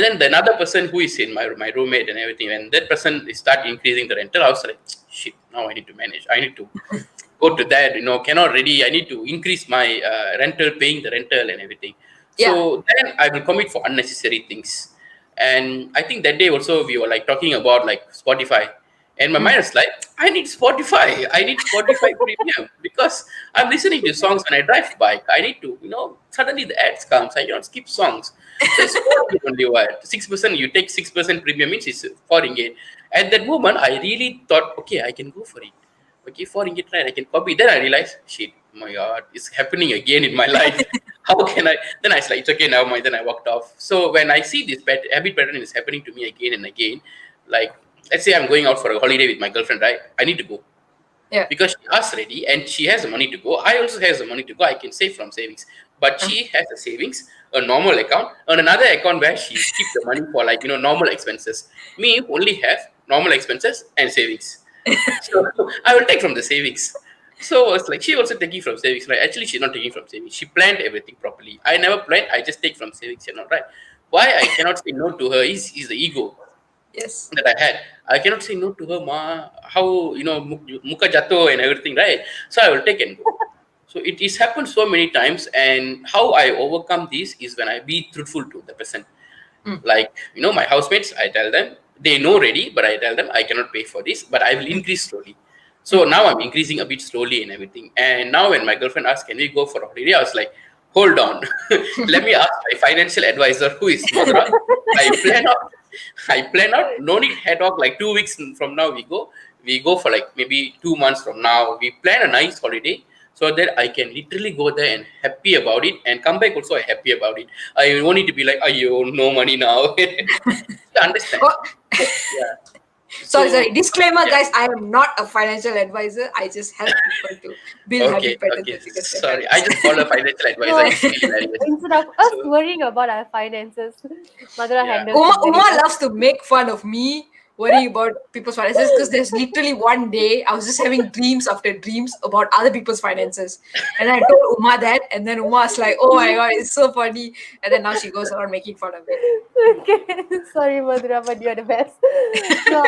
then the another person who is in my roommate and everything, when that person start increasing the rental, I was like, shit, now I need to manage. I need to go to that, cannot really, I need to increase my rental, paying the rental and everything. Yeah. So then I will commit for unnecessary things. And I think that day also we were like talking about like Spotify. And my mind is like, I need Spotify. I need Spotify Premium because I'm listening to songs when I drive bike. I need to, suddenly the ads comes. I cannot skip songs. So it's 4 ringgit only what? 6%, you take 6% premium means it's 4 ringgit. At that moment, I really thought, okay, I can go for it. Okay, 4 ringgit, right? I can copy. Then I realized, shit, oh my God, it's happening again in my life. How can I? Then I was like, it's okay now. Then I walked off. So when I see this habit pattern is happening to me again and again, like, let's say I'm going out for a holiday with my girlfriend, right? I need to go Yeah. because she asked ready and she has the money to go. I also has the money to go. I can save from savings, but she has a savings, a normal account, and another account where she keep the money for like normal expenses. Me only have normal expenses and savings. So I will take from the savings. So it's like she also taking from savings, right? Actually, she's not taking from savings. She planned everything properly. I never planned. I just take from savings, right? Why I cannot say no to her is the ego Yes. that I had. I cannot say no to her, ma. How muka jato and everything, right? So I will take and go. So it is happened so many times, and how I overcome this is when I be truthful to the person. Like my housemates, I tell them they know already, but I tell them I cannot pay for this, but I will increase slowly. So now I'm increasing a bit slowly and everything. And now when my girlfriend asked, "Can we go for a holiday?" I was like, "Hold on, let me ask my financial advisor, who is Madhura. I plan out. I plan out. No need head off. Like 2 weeks from now, we go. We go for like maybe 2 months from now. We plan a nice holiday so that I can literally go there and happy about it and come back also happy about it. I want it to be like, you no money now. Understand? Oh, Yeah. sorry. Disclaimer, Yeah. guys. I am not a financial advisor. I just help people to build Okay. habit patterns Okay. and figure their Sorry, I habits. just call a financial advisor. So, It's hilarious. instead of us So worrying about our finances, Madhura yeah. handles it very Uma well. loves to make fun of me worrying about people's finances because there's literally one day I was just having dreams after dreams about other people's finances. And I told Uma that, and then Uma was like, oh my God, it's so funny. And then now she goes around making fun of me. Okay, sorry, Madhura, but you're the best. So,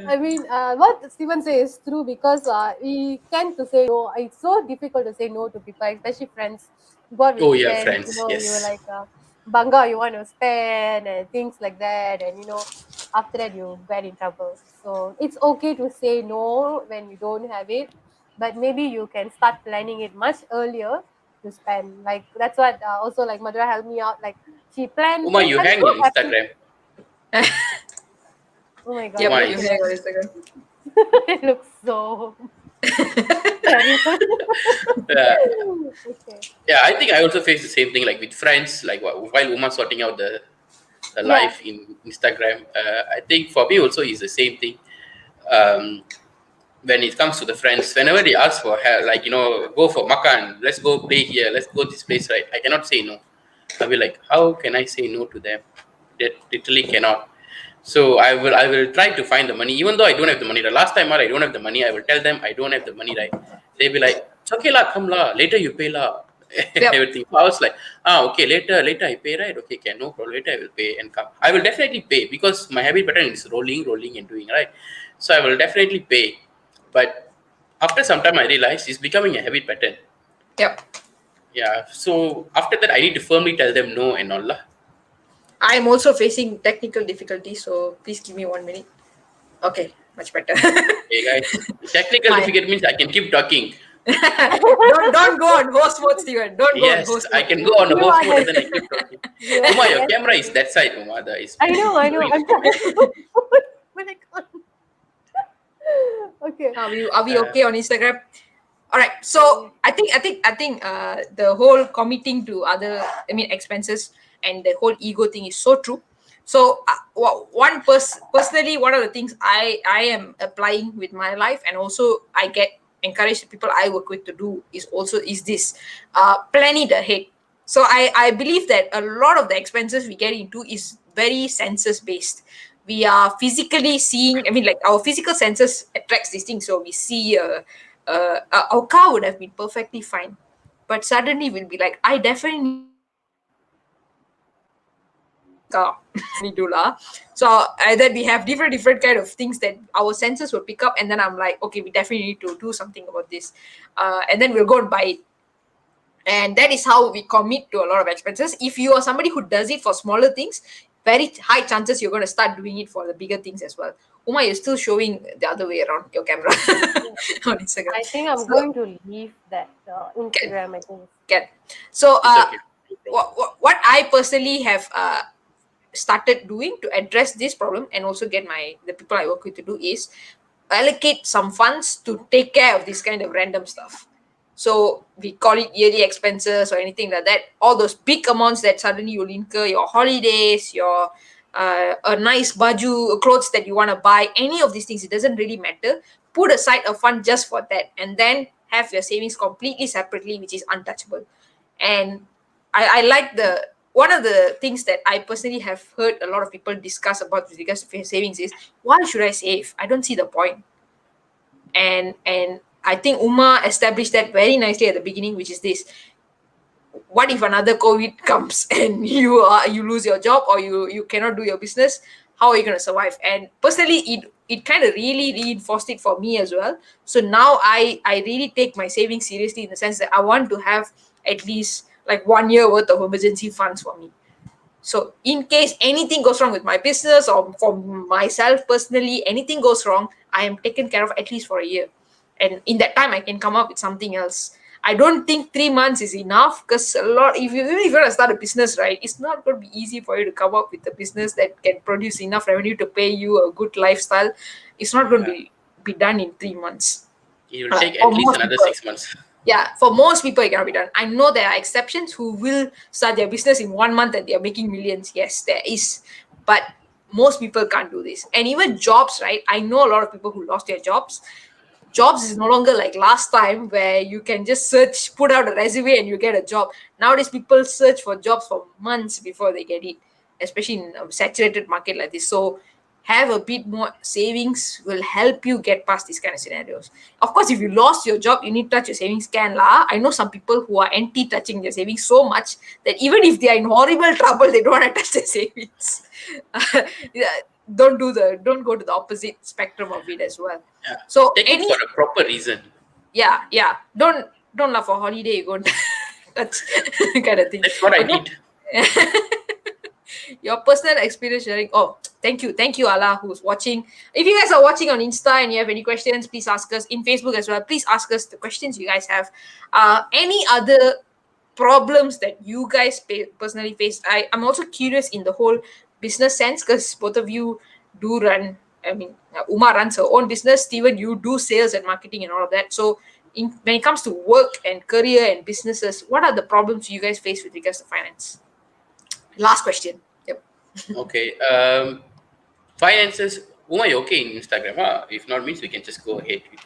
I mean, what Steven says is true because we tend to say no. It's so difficult to say no to people, especially friends. Go out with Oh yeah, friends, friends. you were Yes. like, banga, you want to spend and things like that, and after that you get in trouble. So it's okay to say no when you don't have it, but maybe you can start planning it much earlier to spend. Like that's what also like Madhura helped me out. Like she planned Uma, things. you I'm hang so on happy. Instagram. Oh my god, Yep, you Uma look you so is. hang on nice. Instagram. It looks so terrible. Yeah. Okay. Yeah, I think I also face the same thing like with friends, like while Uma sorting out the Yeah. life in Instagram. I think for me also is the same thing. Um, when it comes to the friends, whenever they ask for help, like go for makan, let's go play here, let's go this place, right? I cannot say no. I'll be like, how can I say no to them? That literally cannot. So I will try to find the money, even though I don't have the money. The last time I don't have the money, I will tell them I don't have the money, right? They'll be like, it's okay lah, come lah, later you pay lah. Yep. Everything. So I was like, okay, later I pay, right? Okay, can no problem. Later I will pay and come. I will definitely pay because my habit pattern is rolling and doing, right? So I will definitely pay. But after some time I realized it's becoming a habit pattern. Yep. Yeah. So after that I need to firmly tell them no and all lah. I am also facing technical difficulties, so please give me 1 minute. Okay, much better. Hey guys, technical Fine. difficult means I can keep talking. don't go on host mode, Steven. Don't go on Yes, host I mode. can go on the You host are mode and the, then I keep talking. you are Uma, the your best. camera is that side, Uma. It's I know. I'm blowing. trying to but I can't. Okay. Are we okay on Instagram? All right. So I think the whole committing to other expenses and the whole ego thing is so true. So personally, one of the things I am applying with my life, and also I get encouraged the people I work with to do is this plan it ahead. So I believe that a lot of the expenses we get into is very senses based. We are physically seeing, like our physical senses attracts these things. So we see our car would have been perfectly fine, but suddenly we'll be like, I definitely need car. Need to lah. So then we have different kind of things that our senses will pick up, and then I'm like, okay, we definitely need to do something about this, and then we'll go and buy it. And that is how we commit to a lot of expenses. If you are somebody who does it for smaller things, very high chances you're going to start doing it for the bigger things as well. Uma, you're still showing the other way around your camera on Instagram. I think I'm So going to leave that can Instagram. I think. can so It's okay. No problem. what I personally have started doing to address this problem and also get the people I work with to do is allocate some funds to take care of this kind of random stuff. So we call it yearly expenses or anything like that. All those big amounts that suddenly you'll incur, your holidays, your a nice baju, clothes that you want to buy, any of these things, it doesn't really matter. Put aside a fund just for that, and then have your savings completely separately, which is untouchable. And I like the one of the things that I personally have heard a lot of people discuss about with regards to savings is, why should I save? I don't see the point. And I think Uma established that very nicely at the beginning, which is this: what if another COVID comes and you lose your job, or you cannot do your business? How are you going to survive? And personally, it kind of really reinforced it for me as well. So now I really take my savings seriously, in the sense that I want to have at least like 1 year worth of emergency funds for me. So in case anything goes wrong with my business or for myself personally, anything goes wrong, I am taken care of at least for a year. And in that time, I can come up with something else. I don't think 3 months is enough, because a lot, if you even if you want to start a business, right, it's not going to be easy for you to come up with a business that can produce enough revenue to pay you a good lifestyle. It's not going to Yeah. be done in 3 months. It will take For at least most another people. 6 months. Yeah, for most people, it cannot be done. I know there are exceptions who will start their business in 1 month and they are making millions. Yes, there is. But most people can't do this. And even jobs, right? I know a lot of people who lost their jobs. Jobs is no longer like last time, where you can just search, put out a resume and you get a job. Nowadays, people search for jobs for months before they get it, especially in a saturated market like this. So have a bit more savings will help you get past these kind of scenarios. Of course, if you lost your job, you need to touch your savings can lah. I know some people who are anti touching their savings so much that even if they are in horrible trouble, they don't want to touch their savings. Yeah, don't go to the opposite spectrum of it as well. Yeah. So Take it any for a proper reason. yeah, don't love for holiday, you go and touch kind of thing. That's what I Okay. did. Your personal experience sharing. Oh, thank you, Allah, who's watching. If you guys are watching on Insta and you have any questions, please ask us. In Facebook as well, please ask us the questions you guys have. Any other problems that you guys personally face? I'm also curious in the whole business sense, because both of you do run. I mean, Uma runs her own business. Steven, you do sales and marketing and all of that. So, when it comes to work and career and businesses, what are the problems you guys face with regards to finance? Last question. Yep. Okay. Finances. Uma, you okay in Instagram? If not, means we can just go ahead with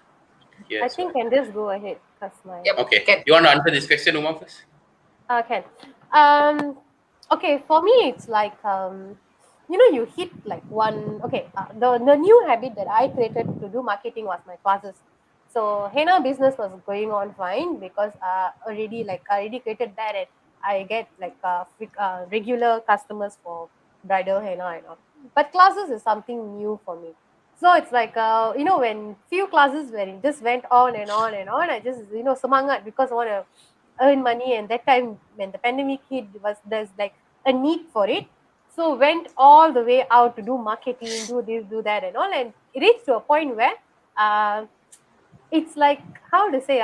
here. I as think well. can just go ahead because my Yep. Okay. Can. You want to answer this question, Uma, first? Can. Okay, for me it's like you hit like one. Okay, the new habit that I created to do marketing was my classes. So henna business was going on fine because I already created that, and I get like regular customers for bridal henna and all. But classes is something new for me. So it's like when few classes where it just went on and on and on, I just semangat because I want to earn money. And that time when the pandemic hit, there's like a need for it. So went all the way out to do marketing, do this, do that, and all, and it reached to a point where uh, it's like, how to say,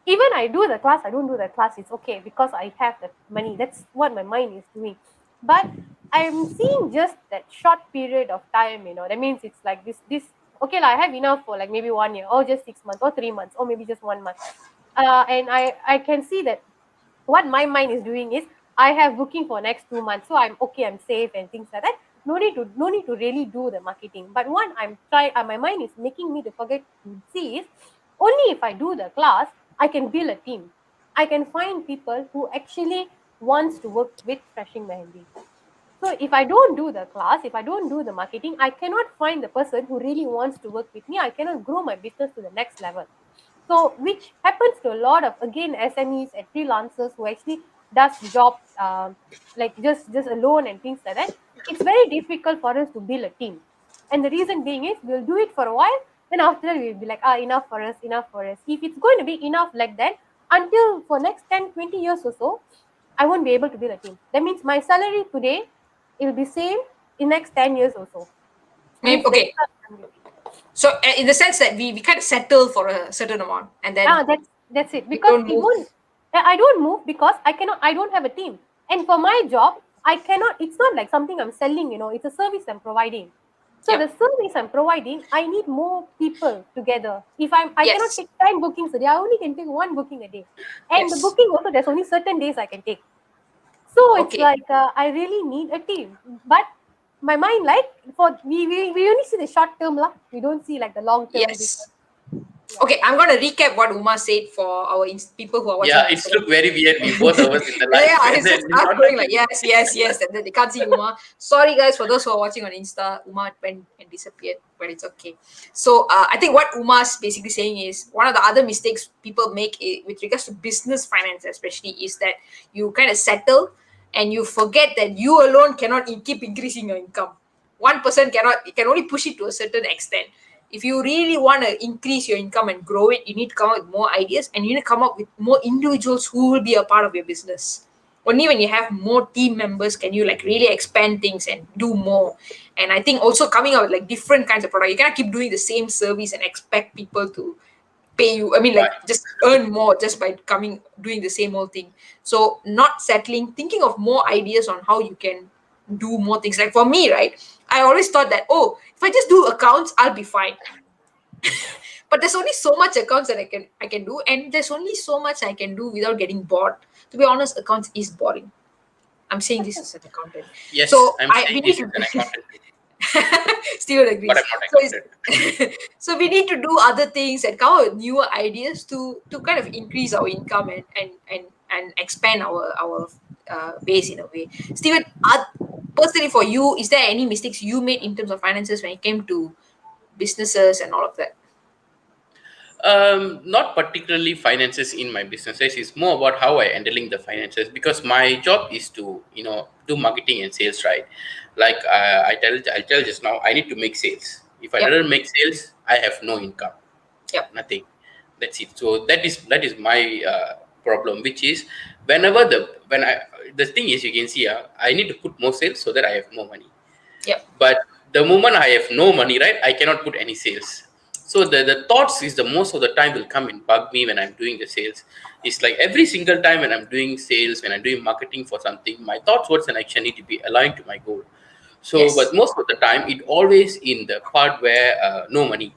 even I do the class, I don't do the class, it's okay because I have the money. That's what my mind is doing. But I'm seeing just that short period of time, that means it's like this okay, I have enough for like maybe 1 year or just 6 months or 3 months or maybe just 1 month. And I can see that what my mind is doing is I have booking for next 2 months, so I'm okay, I'm safe and things like that. No need to really do the marketing. But what I'm trying, my mind is making me to forget to see is, only if I do the class, I can build a team. I can find people who actually wants to work with Freshing Mehendi. So if I don't do the class, if I don't do the marketing, I cannot find the person who really wants to work with me. I cannot grow my business to the next level. So which happens to a lot of, again, SMEs and freelancers who actually does jobs like just alone and things like that. It's very difficult for us to build a team. And the reason being is, we'll do it for a while, then after that we'll be like, enough for us, enough for us. If it's going to be enough like that until for next 10-20 years or so, I won't be able to build a team. That means my salary today, it will be same in next 10 years or so. Maybe, With okay. extra stability. So in the sense that we kind of settle for a certain amount and then That's it. we Because don't it move. won't. I don't move because I don't have a team. And for my job, I cannot. It's not like something I'm selling. It's a service I'm providing. So the Yep. service I'm providing, I need more people together. If I cannot Yes. take 10 bookings a day. I only can take one booking a day. And the Yes. booking also, there's only certain days I can take. So it's Okay. like I really need a team. But my mind, like for we only see the short term lah. We don't see like the long term Yes. business. Yeah. Okay, I'm going to recap what Uma said for our people who are watching Yeah, on it's Instagram. look very weird. We both of us in the Yeah, live, and it's then just we're us not going like talking. yes, yes, yes, and then they can't see Uma. Sorry, guys, for those who are watching on Insta, Uma went and disappeared, but it's okay. So I think what Uma's basically saying is one of the other mistakes people make with regards to business finance, especially, is that you kind of settle and you forget that you alone cannot keep increasing your income. One person cannot; you can only push it to a certain extent. If you really want to increase your income and grow it, you need to come up with more ideas and you need to come up with more individuals who will be a part of your business. Only when you have more team members can you like really expand things and do more. And I think also coming out with like different kinds of product. You cannot keep doing the same service and expect people to pay you. I mean, Right. like just earn more just by doing the same old thing. So not settling, thinking of more ideas on how you can do more things. Like for me, right, I always thought that, oh, if I just do accounts, I'll be fine. But there's only so much accounts that I can do, and there's only so much I can do without getting bored. To be honest, accounts is boring. I'm saying this as an accountant. Yes, So I'm I saying we need this to is an accountant, Steven but agrees. I'm not So accountant. so we need to do other things and come up with newer ideas to kind of increase our income and expand our base in a way. Steven, personally for you, is there any mistakes you made in terms of finances when it came to businesses and all of that? Not particularly finances in my businesses. It's more about how I handling the finances, because my job is to do marketing and sales, right? Like I tell just now, I need to make sales. If I Yep. don't make sales, I have no income, Yep. nothing. That's it. So that is my problem, which is whenever the thing is, you can see, I need to put more sales so that I have more money. Yep. But the moment I have no money, right, I cannot put any sales. So the thoughts is the most of the time will come and bug me when I'm doing the sales. It's like every single time when I'm doing sales, when I'm doing marketing for something, my thoughts, words, and action need to be aligned to my goal. So, Yes. but most of the time, it always in the part where no money,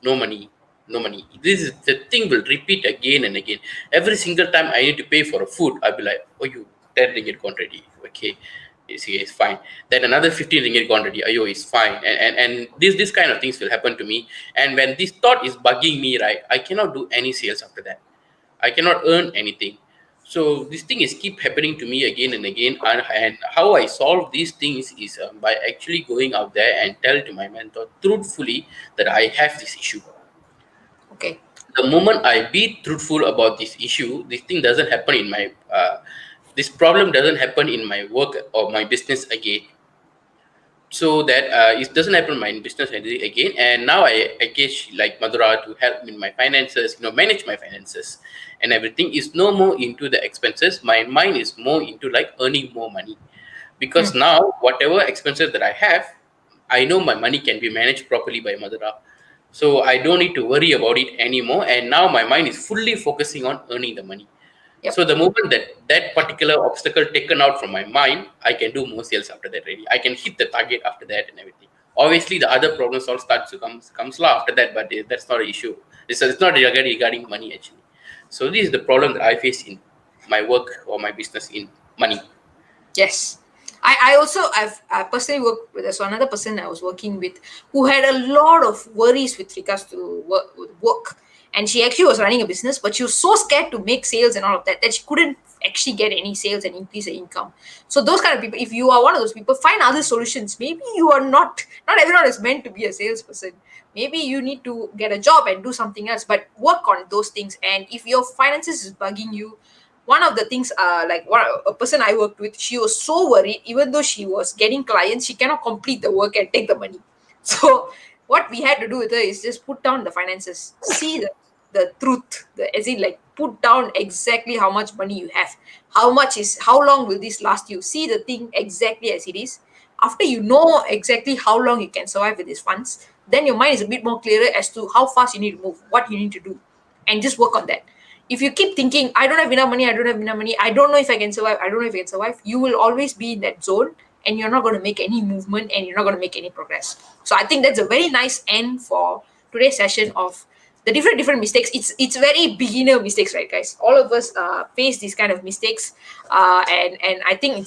no money, no money. This is the thing will repeat again and again. Every single time I need to pay for a food, I'll be like, oh, you 10 ringgit gone already. Okay, it's fine. Then another 15 ringgit gone already. Ayo, it's fine. And this kind of things will happen to me. And when this thought is bugging me, right, I cannot do any sales after that. I cannot earn anything. So this thing is keep happening to me again and again. And how I solve these things is by actually going out there and tell to my mentor truthfully that I have this issue. Okay. The moment I be truthful about this issue, this thing doesn't happen in my this problem doesn't happen in my work or my business again. So that it doesn't happen in my business again. And now I engage like Madhura to help in my finances, manage my finances and everything. Is no more into the expenses. My mind is more into like earning more money, because Hmm. now whatever expenses that I have, I know my money can be managed properly by Madhura. So I don't need to worry about it anymore. And now my mind is fully focusing on earning the money. Yep. So the moment that particular obstacle taken out from my mind, I can do more sales after that. Really, I can hit the target after that and everything. Obviously, the other problems all starts to comes after that, but that's not an issue. It's not regarding money actually. So this is the problem that I face in my work or my business in money. Yes. I also I personally worked with so another person I was working with who had a lot of worries with regards to work. And she actually was running a business, but she was so scared to make sales and all of that she couldn't actually get any sales and increase her income. So those kind of people, if you are one of those people, find other solutions. Maybe you are not everyone is meant to be a salesperson. Maybe you need to get a job and do something else, but work on those things. And if your finances is bugging you, one of the things like a person I worked with, she was so worried, even though she was getting clients, she cannot complete the work and take the money. So what we had to do with her is just put down the finances, see them, the truth, as in like put down exactly how much money you have, how long will this last you, see the thing exactly as it is. After you know exactly how long you can survive with these funds, then your mind is a bit more clearer as to how fast you need to move, what you need to do, and just work on that. If you keep thinking, I don't have enough money, I don't have enough money, I don't know if I can survive, I don't know if I can survive, you will always be in that zone, and you're not going to make any movement, and you're not going to make any progress. So I think that's a very nice end for today's session of the different mistakes. It's very beginner mistakes, right, guys? All of us face these kind of mistakes, and I think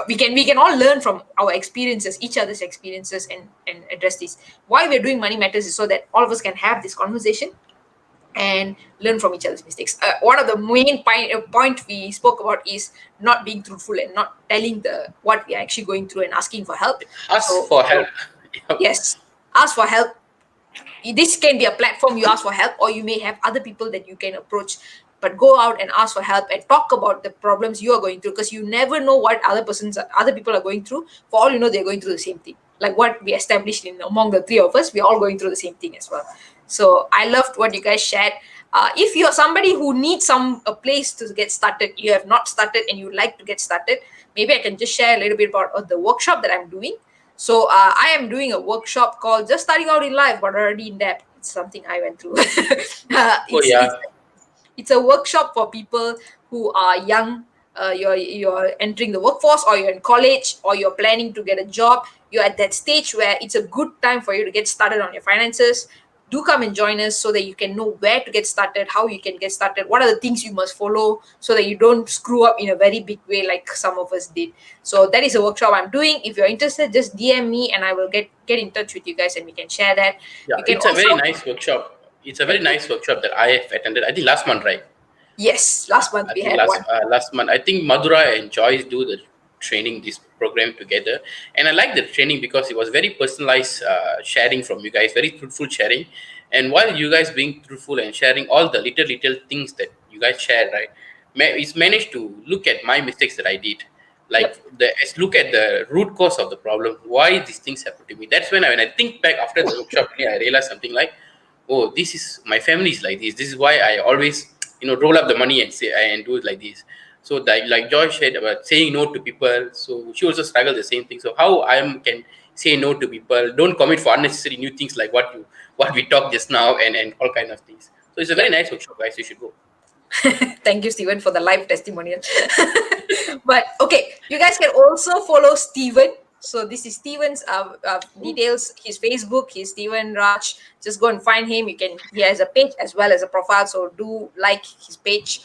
we can all learn from our experiences, each other's experiences, and address this. Why we're doing money matters is so that all of us can have this conversation and learn from each other's mistakes. One of the main point we spoke about is not being truthful and not telling the what we're actually going through and asking for help. Ask for help. Yes, ask for help. This can be a platform you ask for help, or you may have other people that you can approach, but go out and ask for help and talk about the problems you are going through, because you never know what other people are going through. For all you know, they're going through the same thing, like what we established in among the three of us, we're all going through the same thing as well. So I loved what you guys shared. If you're somebody who needs a place to get started, you have not started and you would like to get started, maybe I can just share a little bit about the workshop that I'm doing. So I am doing a workshop called Just Starting Out in Life, but already in depth. It's something I went through. It's a workshop for people who are young. You're entering the workforce, or you're in college, or you're planning to get a job. You're at that stage where it's a good time for you to get started on your finances. Do come and join us so that you can know where to get started, how you can get started, what are the things you must follow so that you don't screw up in a very big way like some of us did. So that is a workshop I'm doing. If you're interested, just DM me and I will get in touch with you guys and we can share that. Yeah, You can it's a very also, nice workshop. It's a very nice workshop that I have attended. I think last month, right? yes, last month I we think had one. last month. I think Madhura and Joyce do the training, this program together, and I like the training because it was very personalized sharing from you guys, very truthful sharing. And while you guys being truthful and sharing all the little things that you guys shared, right, it's managed to look at my mistakes that I did. Like look at the root cause of the problem, why these things happen to me. That's when I think back after the workshop, I realized something like, oh, this is my family is like this. This is why I always roll up the money and say and do it like this. So that, like Joy said about saying no to people, so she also struggled the same thing. So how I can say no to people, don't commit for unnecessary new things like what we talked just now, and all kind of things. So it's a very nice workshop, guys. You should go. Thank you, Stephen, for the live testimonial. But okay, you guys can also follow Stephen. So this is Stephen's details, his Facebook, his Stephen Raj. Just go and find him. He has a page as well as a profile, so do like his page.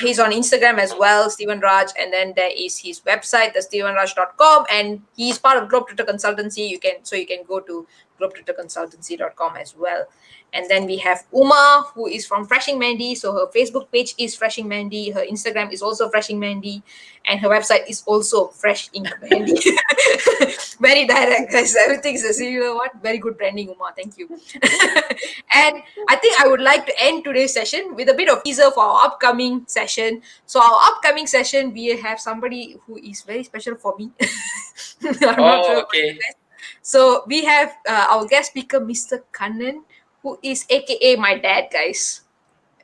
He's on Instagram as well, Stephen Raj, and then there is his website, thestephenraj.com, and he's part of Globetrotter Consultancy. You can go to globetrotterconsultancy.com as well. And then we have Uma, who is from Freshing Mandy. So her Facebook page is Freshing Mandy. Her Instagram is also Freshing Mandy. And her website is also Fresh Ink Mandy. Very direct, guys. Everything's a similar one. Very good branding, Uma. Thank you. And I think I would like to end today's session with a bit of teaser for our upcoming session. So our upcoming session, we have somebody who is very special for me. I'm not sure. Okay. So we have our guest speaker, Mr. Kannan, who is AKA my dad, guys.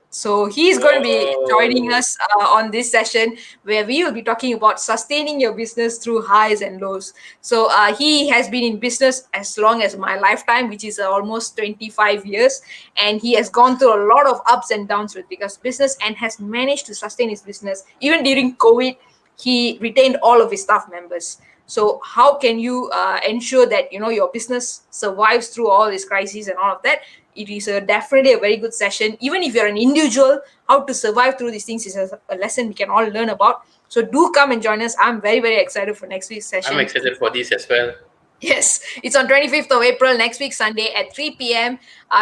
So he's going to be joining us on this session where we will be talking about sustaining your business through highs and lows. So he has been in business as long as my lifetime, which is almost 25 years. And he has gone through a lot of ups and downs with regards to business and has managed to sustain his business. Even during COVID, he retained all of his staff members. So how can you ensure that your business survives through all these crises and all of that? It is definitely a very good session. Even if you're an individual, how to survive through these things is a lesson we can all learn about. So do come and join us. I'm very, very excited for next week's session. I'm excited for this as well. Yes, it's on 25th of April, next week, Sunday at 3 p.m.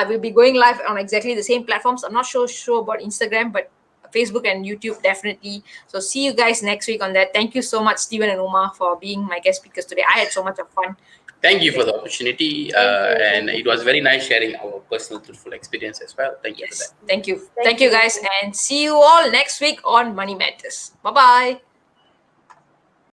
We'll be going live on exactly the same platforms. I'm not sure about Instagram, but Facebook and YouTube, definitely. So see you guys next week on that. Thank you so much, Stephen and Uma, for being my guest speakers today. I had so much of fun. Thank you for the opportunity, and it was very nice sharing our personal, truthful experience as well. Thank you for that. Thank you. Thank you, guys, and see you all next week on Money Matters. Bye-bye.